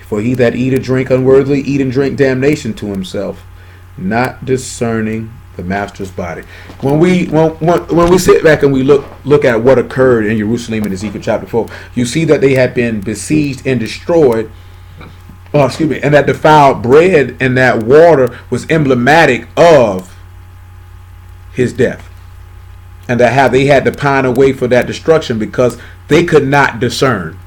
For he that eat or drink unworthily, eat and drink damnation to himself, not discerning the master's body. When we sit back and we look at what occurred in Yerushalyim in Ezekiel chapter 4, you see that they had been besieged and destroyed. And that defiled bread and that water was emblematic of his death. And that how they had to pine away for that destruction because they could not discern.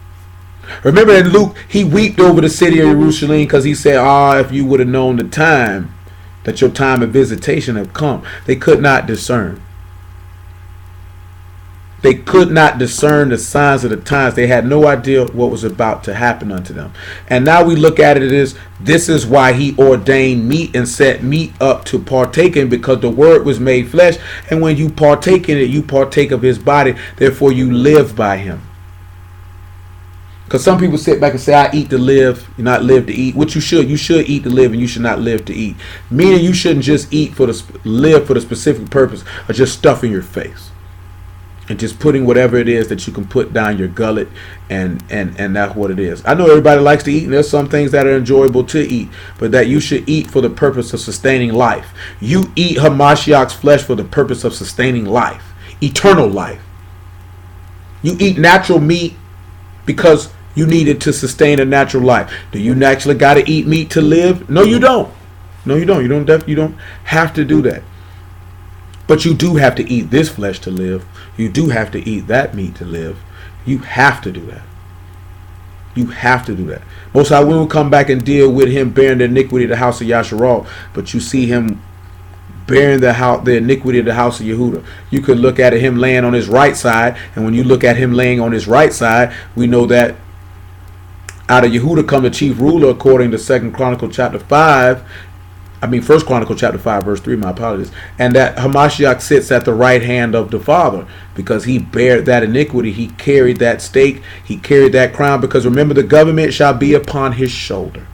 Remember in Luke, he wept over the city of Yerushalayim because he said, if you would have known the time that your time of visitation had come. They could not discern. They could not discern the signs of the times. They had no idea what was about to happen unto them. And now we look at it as this is why he ordained meat and set meat up to partake in, because the word was made flesh. And when you partake in it, you partake of his body. Therefore, you live by him. Because some people sit back and say, I eat to live, not live to eat. Which you should. You should eat to live, and you should not live to eat. Meaning you shouldn't just live for the specific purpose of just stuffing your face. And just putting whatever it is that you can put down your gullet, and that's what it is. I know everybody likes to eat, and there's some things that are enjoyable to eat, but that you should eat for the purpose of sustaining life. You eat Hamashiach's flesh for the purpose of sustaining life, eternal life. You eat natural meat because you need it to sustain a natural life. Do you naturally got to eat meat to live? No, you don't. No, you don't. You don't have to do that. But you do have to eat this flesh to live. You do have to eat that meat to live. You have to do that. You have to do that. Most High will come back and deal with him bearing the iniquity of the house of Yasharal. But you see him bearing the iniquity of the house of Yehuda. You could look at him laying on his right side. And when you look at him laying on his right side, we know that out of Yehuda come the chief ruler, according to 1 Chronicle chapter 5, verse 3, my apologies. And that Hamashiach sits at the right hand of the Father because he bared that iniquity. He carried that stake. He carried that crown, because remember, the government shall be upon his shoulder.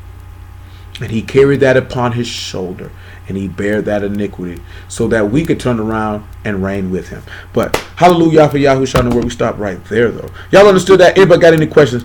And he carried that upon his shoulder. And he bared that iniquity so that we could turn around and reign with him. But hallelujah for Yahushua. We stop right there, though. Y'all understood that? Anybody got any questions?